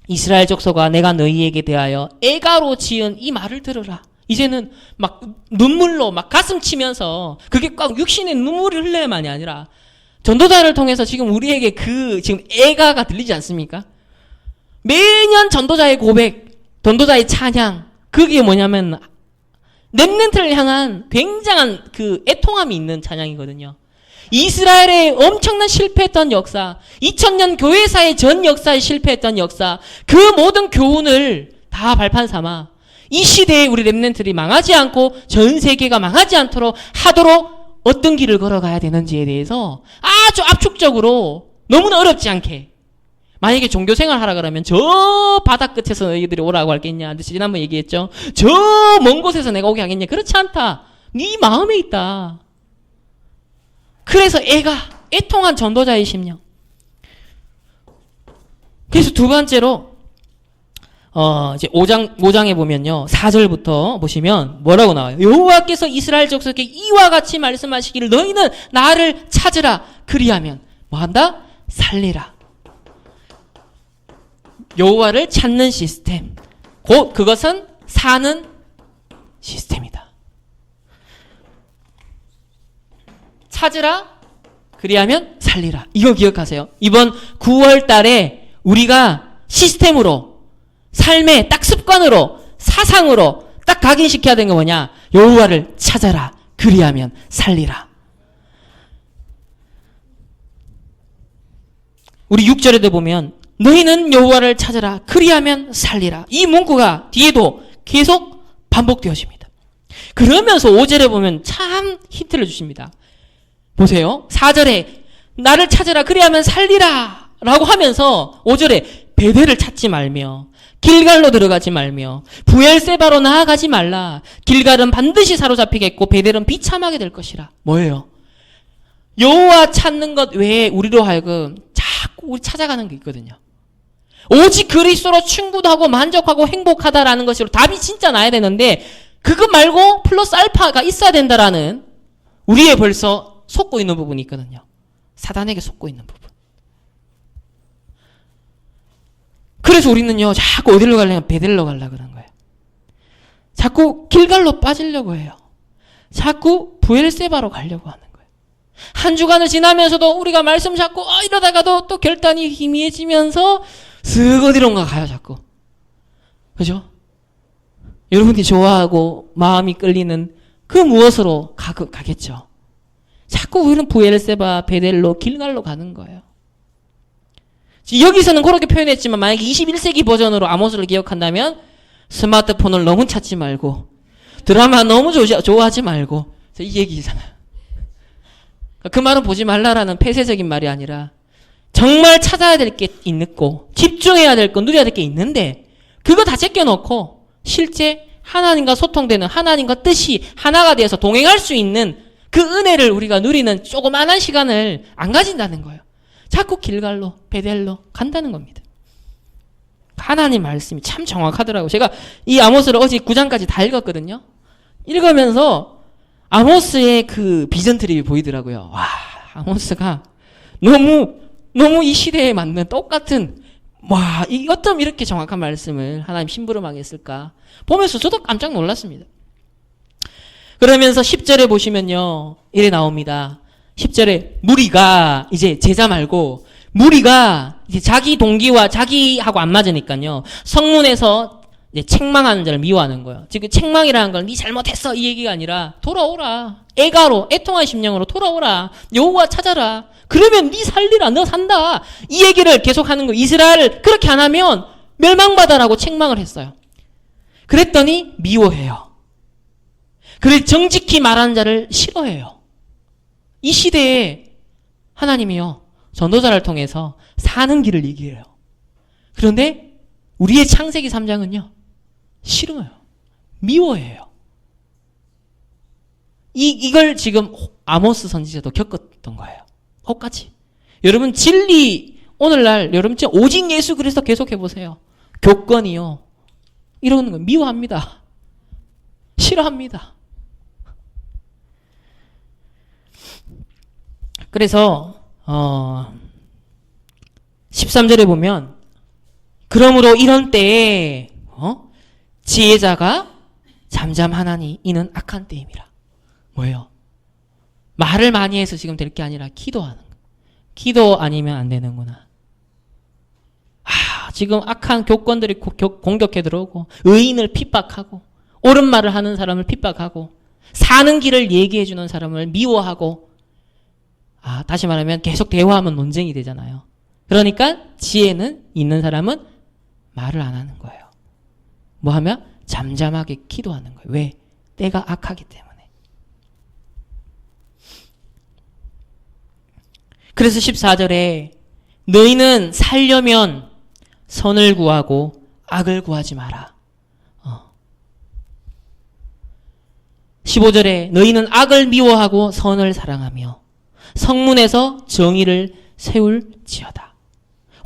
Speaker 1: 이스라엘 족속아, 내가 너희에게 대하여 애가로 지은 이 말을 들으라. 이제는 막 눈물로 막 가슴 치면서, 그게 꼭 육신의 눈물을 흘려야만이 아니라 전도자를 통해서 지금 우리에게 지금 애가가 들리지 않습니까? 매년 전도자의 고백, 전도자의 찬양, 그게 뭐냐면 렘넌트를 향한 굉장한 그 애통함이 있는 찬양이거든요. 이스라엘의 엄청난 실패했던 역사, 2000년 교회사의 전 역사에 실패했던 역사, 그 모든 교훈을 다 발판 삼아 이 시대에 우리 렘넌트들이 망하지 않고 전 세계가 망하지 않도록 하도록 어떤 길을 걸어가야 되는지에 대해서 아주 압축적으로 너무나 어렵지 않게, 만약에 종교생활 하라 그러면 저 바다 끝에서 너희들이 오라고 할겠냐? 지난번 얘기했죠. 저 먼 곳에서 내가 오게 하겠냐? 그렇지 않다. 네 마음에 있다. 그래서 애통한 전도자의 심령. 그래서 두 번째로 이제 5장에 보면요, 4절부터 보시면 뭐라고 나와요? 여호와께서 이스라엘 족속에게 이와 같이 말씀하시기를 너희는 나를 찾으라. 그리하면 뭐 한다? 살리라. 여호와를 찾는 시스템, 곧 그것은 사는 시스템이다. 찾으라, 그리하면 살리라. 이거 기억하세요. 이번 9월 달에 우리가 시스템으로, 삶의 딱 습관으로, 사상으로 딱 각인시켜야 되는 게 뭐냐? 여호와를 찾아라, 그리하면 살리라. 우리 6절에도 보면 너희는 여호와를 찾으라, 그리하면 살리라. 이 문구가 뒤에도 계속 반복되어집니다. 그러면서 5절에 보면 참 힌트를 주십니다. 보세요. 4절에 나를 찾으라, 그리하면 살리라 라고 하면서 5절에 베델을 찾지 말며 길갈로 들어가지 말며 부엘세바로 나아가지 말라. 길갈은 반드시 사로잡히겠고 베델은 비참하게 될 것이라. 뭐예요? 여호와 찾는 것 외에 우리로 하여금 자꾸 우리 찾아가는 게 있거든요. 오직 그리스도로 충분하고 만족하고 행복하다라는 것으로 답이 진짜 나야 되는데, 그거 말고 플러스 알파가 있어야 된다라는 우리의 벌써 속고 있는 부분이 있거든요. 사단에게 속고 있는 부분. 그래서 우리는요, 자꾸 어디로 가려면 베델로 가려고 그러는 거예요. 자꾸 길갈로 빠지려고 해요. 자꾸 부엘세바로 가려고 하는 거예요. 한 주간을 지나면서도 우리가 말씀 잡고 이러다가도 또 결단이 희미해지면서 쓱 어디론가 가요, 자꾸. 그죠? 여러분이 좋아하고 마음이 끌리는 그 무엇으로 가겠죠. 자꾸 우리는 부엘세바, 베델로, 길갈로 가는 거예요. 여기서는 그렇게 표현했지만 만약에 21세기 버전으로 아모스를 기억한다면 스마트폰을 너무 찾지 말고 드라마 너무 좋아하지 말고, 이 얘기잖아요. 그 말은 보지 말라라는 폐쇄적인 말이 아니라 정말 찾아야 될 게 있고 집중해야 될 거, 누려야 될 게 있는데 그거 다 제껴놓고 실제 하나님과 소통되는, 하나님과 뜻이 하나가 되어서 동행할 수 있는 그 은혜를 우리가 누리는 조그만한 시간을 안 가진다는 거예요. 자꾸 길갈로, 베델로 간다는 겁니다. 하나님 말씀이 참 정확하더라고요. 제가 이 아모스를 어제 9장까지 다 읽었거든요. 읽으면서 아모스의 그 비전 트립이 보이더라고요. 와, 아모스가 너무 이 시대에 맞는 똑같은, 와, 어쩜 이렇게 정확한 말씀을 하나님 심부름하게 했을까 보면서 저도 깜짝 놀랐습니다. 그러면서 10절에 보시면요, 이래 나옵니다. 10절에 무리가 이제 제자 말고 무리가 이제 자기 동기와 자기하고 안 맞으니까요, 성문에서 이제 책망하는 자를 미워하는 거예요. 지금 책망이라는 건 네 잘못했어 이 얘기가 아니라 돌아오라, 애가로 애통한 심령으로 돌아오라, 여호와 찾아라, 그러면 네 살리라, 너 산다, 이 얘기를 계속하는 거예요. 이스라엘을 그렇게 안 하면 멸망받아라고 책망을 했어요. 그랬더니 미워해요. 그래서 정직히 말하는 자를 싫어해요. 이 시대에 하나님이요, 전도자를 통해서 사는 길을 얘기해요. 그런데 우리의 창세기 3장은요, 싫어요. 미워해요. 이걸 지금 아모스 선지자도 겪었던 거예요. 똑같이. 여러분 진리, 오늘날 여러분 진짜 오직 예수 그리스도 계속해보세요. 교권이요, 이러는 거 미워합니다. 싫어합니다. 그래서 13절에 보면 그러므로 이런 때에 지혜자가 잠잠하나니 이는 악한 때임이라. 뭐예요? 말을 많이 해서 지금 될 게 아니라 기도하는 거. 기도 아니면 안 되는구나. 지금 악한 교권들이 공격해 들어오고 의인을 핍박하고 옳은 말을 하는 사람을 핍박하고 사는 길을 얘기해 주는 사람을 미워하고, 다시 말하면 계속 대화하면 논쟁이 되잖아요. 그러니까 지혜는 있는 사람은 말을 안 하는 거예요. 뭐 하면? 잠잠하게 기도하는 거예요. 왜? 때가 악하기 때문에. 그래서 14절에 너희는 살려면 선을 구하고 악을 구하지 마라. 15절에 너희는 악을 미워하고 선을 사랑하며 성문에서 정의를 세울지어다.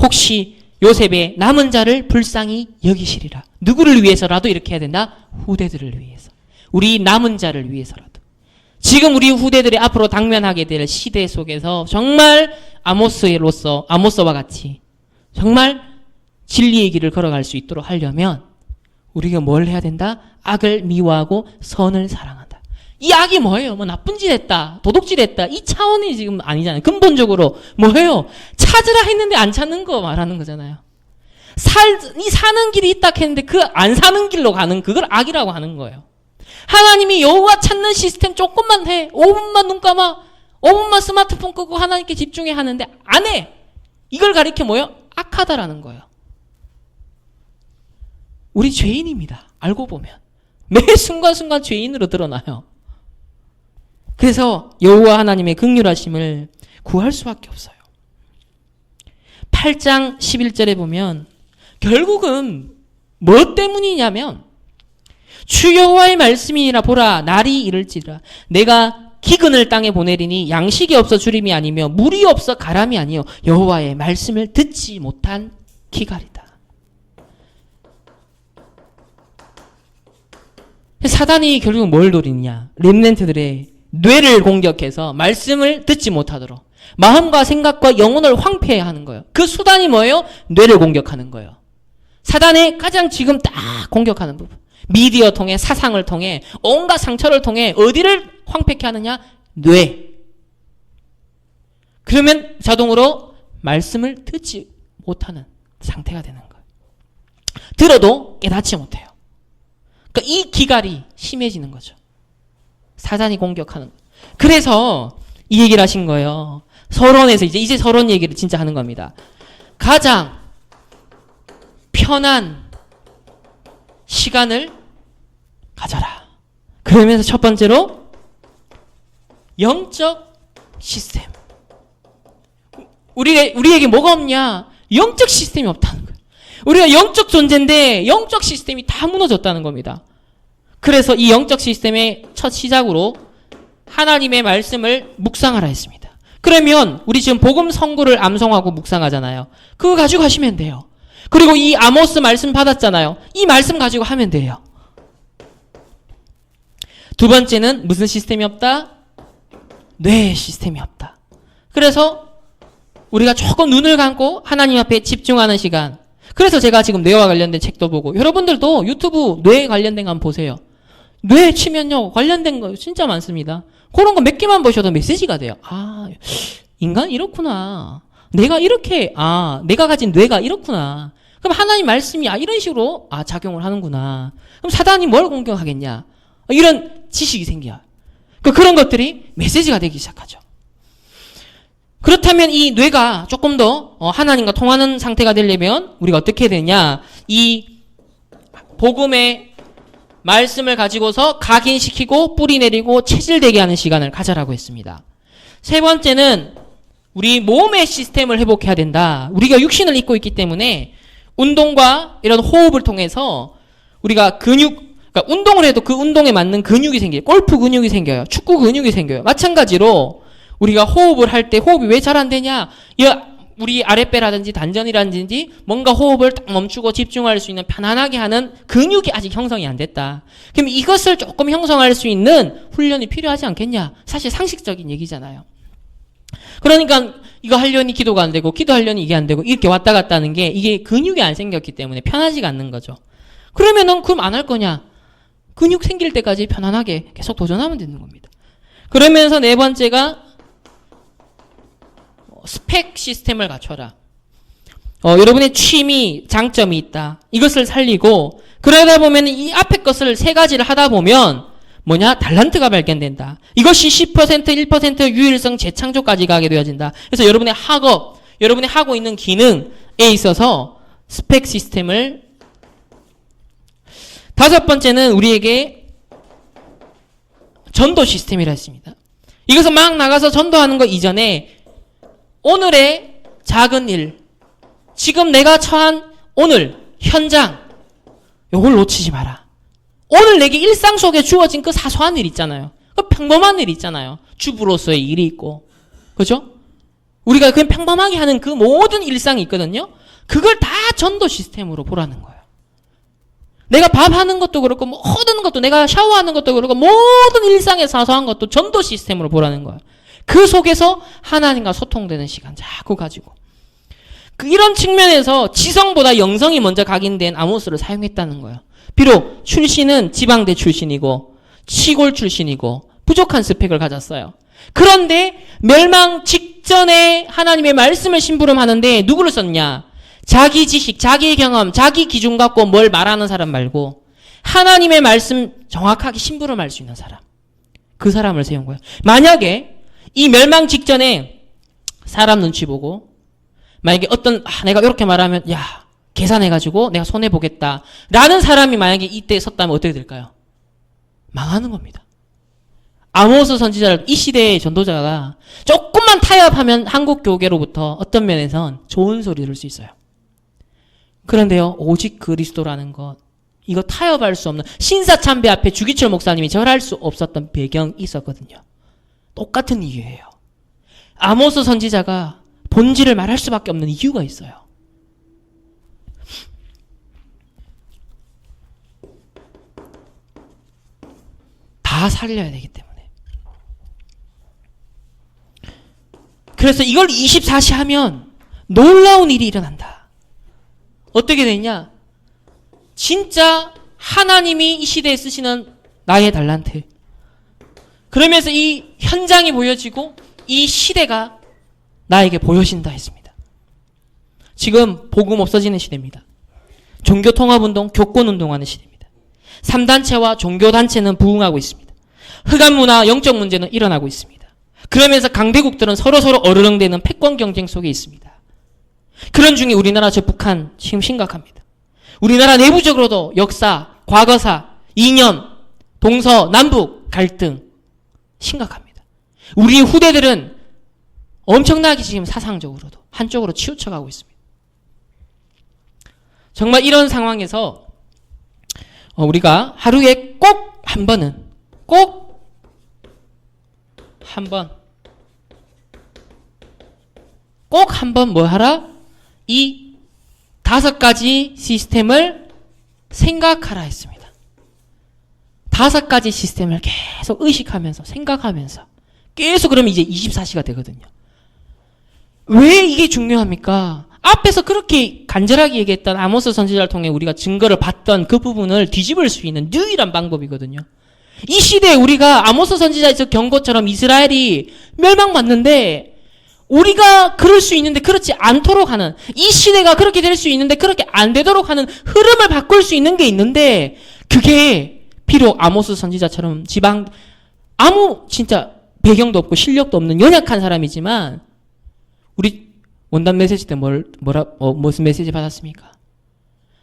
Speaker 1: 혹시 요셉의 남은 자를 불쌍히 여기시리라. 누구를 위해서라도 이렇게 해야 된다? 후대들을 위해서. 우리 남은 자를 위해서라도. 지금 우리 후대들이 앞으로 당면하게 될 시대 속에서 정말 아모스와 같이 정말 진리의 길을 걸어갈 수 있도록 하려면 우리가 뭘 해야 된다? 악을 미워하고 선을 사랑한다. 이 악이 뭐예요? 뭐 나쁜 짓 했다, 도둑질 했다, 이 차원이 지금 아니잖아요. 근본적으로 뭐예요? 찾으라 했는데 안 찾는 거 말하는 거잖아요. 이 사는 길이 있다 했는데 그 안 사는 길로 가는 그걸 악이라고 하는 거예요. 하나님이 여호와 찾는 시스템 조금만 해, 5분만 눈 감아, 5분만 스마트폰 끄고 하나님께 집중해 하는데 안 해. 이걸 가리켜 뭐예요? 악하다라는 거예요. 우리 죄인입니다. 알고 보면 매 순간순간 죄인으로 드러나요. 그래서 여호와 하나님의 긍휼하심을 구할 수밖에 없어요. 8장 11절에 보면 결국은 뭐 때문이냐면 주 여호와의 말씀이니라. 보라, 날이 이를지라 내가 기근을 땅에 보내리니 양식이 없어 주림이 아니며 물이 없어 가람이 아니요 여호와의 말씀을 듣지 못한 기갈이다. 사단이 결국 뭘 노리냐? 렘넌트들의 뇌를 공격해서 말씀을 듣지 못하도록 마음과 생각과 영혼을 황폐해야 하는 거예요. 그 수단이 뭐예요? 뇌를 공격하는 거예요. 사단의 가장 지금 딱 공격하는 부분. 미디어 통해, 사상을 통해, 온갖 상처를 통해 어디를 황폐케 하느냐? 뇌. 그러면 자동으로 말씀을 듣지 못하는 상태가 되는 거예요. 들어도 깨닫지 못해요. 그러니까 이 기갈이 심해지는 거죠. 사단이 공격하는 거예요. 그래서 이 얘기를 하신 거예요. 서론에서 이제 서론 얘기를 진짜 하는 겁니다. 가장 편한 시간을 가져라. 그러면서 첫 번째로 영적 시스템. 우리에게 뭐가 없냐? 영적 시스템이 없다는 거예요. 우리가 영적 존재인데 영적 시스템이 다 무너졌다는 겁니다. 그래서 이 영적 시스템의 첫 시작으로 하나님의 말씀을 묵상하라 했습니다. 그러면 우리 지금 복음 선고를 암송하고 묵상하잖아요. 그거 가지고 하시면 돼요. 그리고 이 아모스 말씀 받았잖아요. 이 말씀 가지고 하면 돼요. 두 번째는 무슨 시스템이 없다? 뇌 시스템이 없다. 그래서 우리가 조금 눈을 감고 하나님 앞에 집중하는 시간. 그래서 제가 지금 뇌와 관련된 책도 보고, 여러분들도 유튜브 뇌 관련된 거 한번 보세요. 뇌 치면요 관련된 거 진짜 많습니다. 그런 거 몇 개만 보셔도 메시지가 돼요. 아, 인간 이렇구나. 내가 이렇게, 내가 가진 뇌가 이렇구나. 그럼 하나님 말씀이 이런 식으로 작용을 하는구나. 그럼 사단이 뭘 공격하겠냐? 이런 지식이 생겨요. 그런 것들이 메시지가 되기 시작하죠. 그렇다면 이 뇌가 조금 더 하나님과 통하는 상태가 되려면 우리가 어떻게 되냐? 이 복음의 말씀을 가지고서 각인시키고 뿌리 내리고 체질되게 하는 시간을 가져라고 했습니다. 세 번째는 우리 몸의 시스템을 회복해야 된다. 우리가 육신을 입고 있기 때문에 운동과 이런 호흡을 통해서 우리가 그러니까 운동을 해도 그 운동에 맞는 근육이 생겨요. 골프 근육이 생겨요. 축구 근육이 생겨요. 마찬가지로 우리가 호흡을 할 때 호흡이 왜 잘 안 되냐? 우리 아랫배라든지 단전이라든지 뭔가 호흡을 딱 멈추고 집중할 수 있는 편안하게 하는 근육이 아직 형성이 안 됐다. 그럼 이것을 조금 형성할 수 있는 훈련이 필요하지 않겠냐? 사실 상식적인 얘기잖아요. 그러니까 이거 하려니 기도가 안 되고 기도하려니 이게 안 되고 이렇게 왔다 갔다 하는 게 이게 근육이 안 생겼기 때문에 편하지가 않는 거죠. 그러면은 그럼 안 할 거냐? 근육 생길 때까지 편안하게 계속 도전하면 되는 겁니다. 그러면서 네 번째가 스펙 시스템을 갖춰라. 여러분의 취미, 장점이 있다. 이것을 살리고 그러다 보면 이 앞에 것을 세 가지를 하다 보면 달란트가 발견된다. 이것이 10%, 1% 유일성 재창조까지 가게 되어진다. 그래서 여러분의 학업, 여러분이 하고 있는 기능에 있어서 스펙 시스템을. 다섯 번째는 우리에게 전도 시스템이라 했습니다. 이것은 막 나가서 전도하는 것 이전에 오늘의 작은 일, 지금 내가 처한 오늘 현장, 요걸 놓치지 마라. 오늘 내게 일상 속에 주어진 그 사소한 일 있잖아요. 그 평범한 일 있잖아요. 주부로서의 일이 있고, 그죠? 우리가 그냥 평범하게 하는 그 모든 일상이 있거든요. 그걸 다 전도 시스템으로 보라는 거예요. 내가 밥하는 것도 그렇고 모든 것도, 내가 샤워하는 것도 그렇고 모든 일상의 사소한 것도 전도 시스템으로 보라는 거예요. 그 속에서 하나님과 소통되는 시간 자꾸 가지고. 이런 측면에서 지성보다 영성이 먼저 각인된 아모스를 사용했다는 거예요. 비록 출신은 지방대 출신이고 시골 출신이고 부족한 스펙을 가졌어요. 그런데 멸망 직전에 하나님의 말씀을 심부름하는데 누구를 썼냐? 자기 지식, 자기 경험, 자기 기준 갖고 뭘 말하는 사람 말고 하나님의 말씀 정확하게 심부름할 수 있는 사람. 그 사람을 세운 거예요. 만약에 이 멸망 직전에 사람 눈치 보고 만약에 내가 이렇게 말하면 계산해가지고 내가 손해보겠다 라는 사람이 만약에 이때 섰다면 어떻게 될까요? 망하는 겁니다. 아모스 선지자를 이 시대의 전도자가 조금만 타협하면 한국 교계로부터 어떤 면에선 좋은 소리 들을 수 있어요. 그런데요, 오직 그리스도라는 것, 이거 타협할 수 없는, 신사참배 앞에 주기철 목사님이 절할 수 없었던 배경이 있었거든요. 똑같은 이유예요. 아모스 선지자가 본질을 말할 수밖에 없는 이유가 있어요. 다 살려야 되기 때문에. 그래서 이걸 24시 하면 놀라운 일이 일어난다. 어떻게 되냐? 진짜 하나님이 이 시대에 쓰시는 나의 달란트. 그러면서 이 현장이 보여지고 이 시대가 나에게 보여진다 했습니다. 지금 복음 없어지는 시대입니다. 종교통합운동, 교권운동하는 시대입니다. 3단체와 종교단체는 부흥하고 있습니다. 흑암문화, 영적 문제는 일어나고 있습니다. 그러면서 강대국들은 서로서로 어르렁대는 패권 경쟁 속에 있습니다. 그런 중에 우리나라 저 북한 지금 심각합니다. 우리나라 내부적으로도 역사, 과거사, 이념, 동서, 남북 갈등 심각합니다. 우리 후대들은 엄청나게 지금 사상적으로도 한쪽으로 치우쳐가고 있습니다. 정말 이런 상황에서 우리가 하루에 꼭 한 번은 꼭 한번 뭐 하라? 이 5가지 시스템을 생각하라 했습니다. 5가지 시스템을 계속 의식하면서 생각하면서 계속 그러면 이제 24시가 되거든요. 왜 이게 중요합니까? 앞에서 그렇게 간절하게 얘기했던 아모스 선지자를 통해 우리가 증거를 봤던 그 부분을 뒤집을 수 있는 유일한 방법이거든요. 이 시대에 우리가 아모스 선지자에서 경고처럼 이스라엘이 멸망받는데 우리가 그럴 수 있는데 그렇지 않도록 하는, 이 시대가 그렇게 될 수 있는데 그렇게 안 되도록 하는 흐름을 바꿀 수 있는 게 있는데, 그게 비록 아모스 선지자처럼 아무 진짜 배경도 없고 실력도 없는 연약한 사람이지만, 우리 원단 메시지 때 무슨 메시지 받았습니까?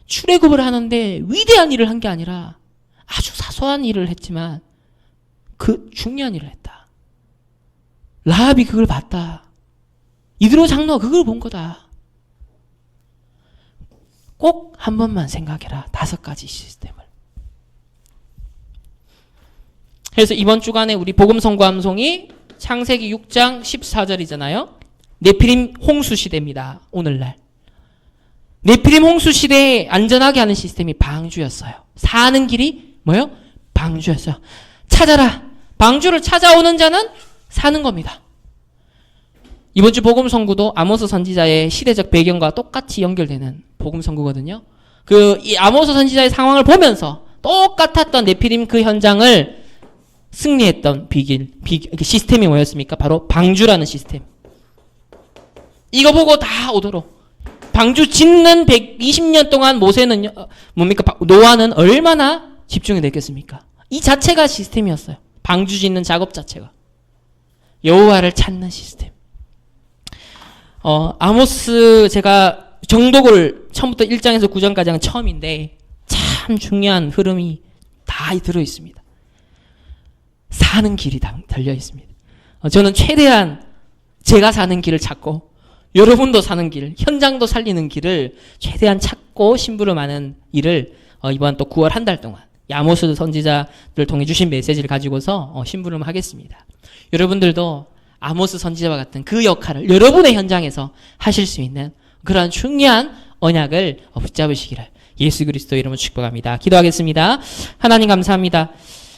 Speaker 1: 출애굽을 하는데 위대한 일을 한 게 아니라 아주 사소한 일을 했지만 그 중요한 일을 했다. 라합이 그걸 봤다. 이드로 장로가 그걸 본 거다. 꼭 한 번만 생각해라. 5가지 시스템을. 그래서 이번 주간에 우리 복음 선고 암송이 창세기 6장 14절이잖아요. 네피림 홍수 시대입니다. 오늘날. 네피림 홍수 시대에 안전하게 하는 시스템이 방주였어요. 사는 길이 뭐예요? 방주였어요. 찾아라. 방주를 찾아오는 자는 사는 겁니다. 이번 주 복음 선구도 아모스 선지자의 시대적 배경과 똑같이 연결되는 복음 선구거든요. 이 아모스 선지자의 상황을 보면서 똑같았던 네피림 그 현장을 승리했던 시스템이 뭐였습니까? 바로 방주라는 시스템. 이거 보고 다 오도록. 방주 짓는 120년 동안 모세는 노아는 얼마나 집중이 됐겠습니까? 이 자체가 시스템이었어요. 방주 짓는 작업 자체가. 여호와를 찾는 시스템. 아모스 제가 정독을 처음부터 1장에서 9장까지는 처음인데 참 중요한 흐름이 다 들어 있습니다. 사는 길이 달려 있습니다. 저는 최대한 제가 사는 길을 찾고 여러분도 사는 길, 현장도 살리는 길을 최대한 찾고 심부름하는 일을 이번 또 9월 한 달 동안 아모스 선지자를 통해 주신 메시지를 가지고서 심부름하겠습니다. 여러분들도 아모스 선지자와 같은 그 역할을 여러분의 현장에서 하실 수 있는 그러한 중요한 언약을 붙잡으시기를 예수 그리스도 이름으로 축복합니다. 기도하겠습니다. 하나님 감사합니다.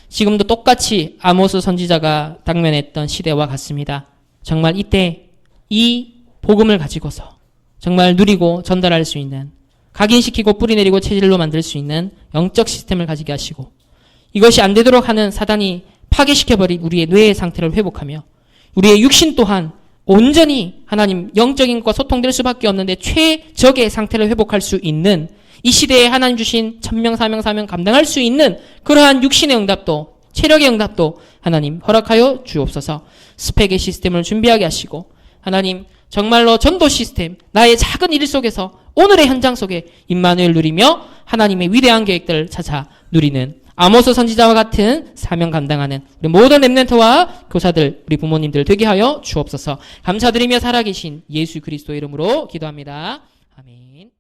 Speaker 1: 지금도 똑같이 아모스 선지자가 당면했던 시대와 같습니다. 정말 이때 이 복음을 가지고서 정말 누리고 전달할 수 있는, 각인시키고 뿌리내리고 체질로 만들 수 있는 영적 시스템을 가지게 하시고, 이것이 안 되도록 하는 사단이 파괴시켜버린 우리의 뇌의 상태를 회복하며 우리의 육신 또한 온전히 하나님 영적인과 소통될 수밖에 없는데 최적의 상태를 회복할 수 있는, 이 시대에 하나님 주신 천명 사명 감당할 수 있는 그러한 육신의 응답도, 체력의 응답도 하나님 허락하여 주옵소서. 스펙의 시스템을 준비하게 하시고, 하나님 정말로 전도 시스템, 나의 작은 일 속에서 오늘의 현장 속에 임마누엘 누리며 하나님의 위대한 계획들을 찾아 누리는 아모스 선지자와 같은 사명 감당하는 우리 모든 렘넌트와 교사들, 우리 부모님들 되게 하여 주옵소서. 감사드리며 살아계신 예수 그리스도 이름으로 기도합니다. 아멘.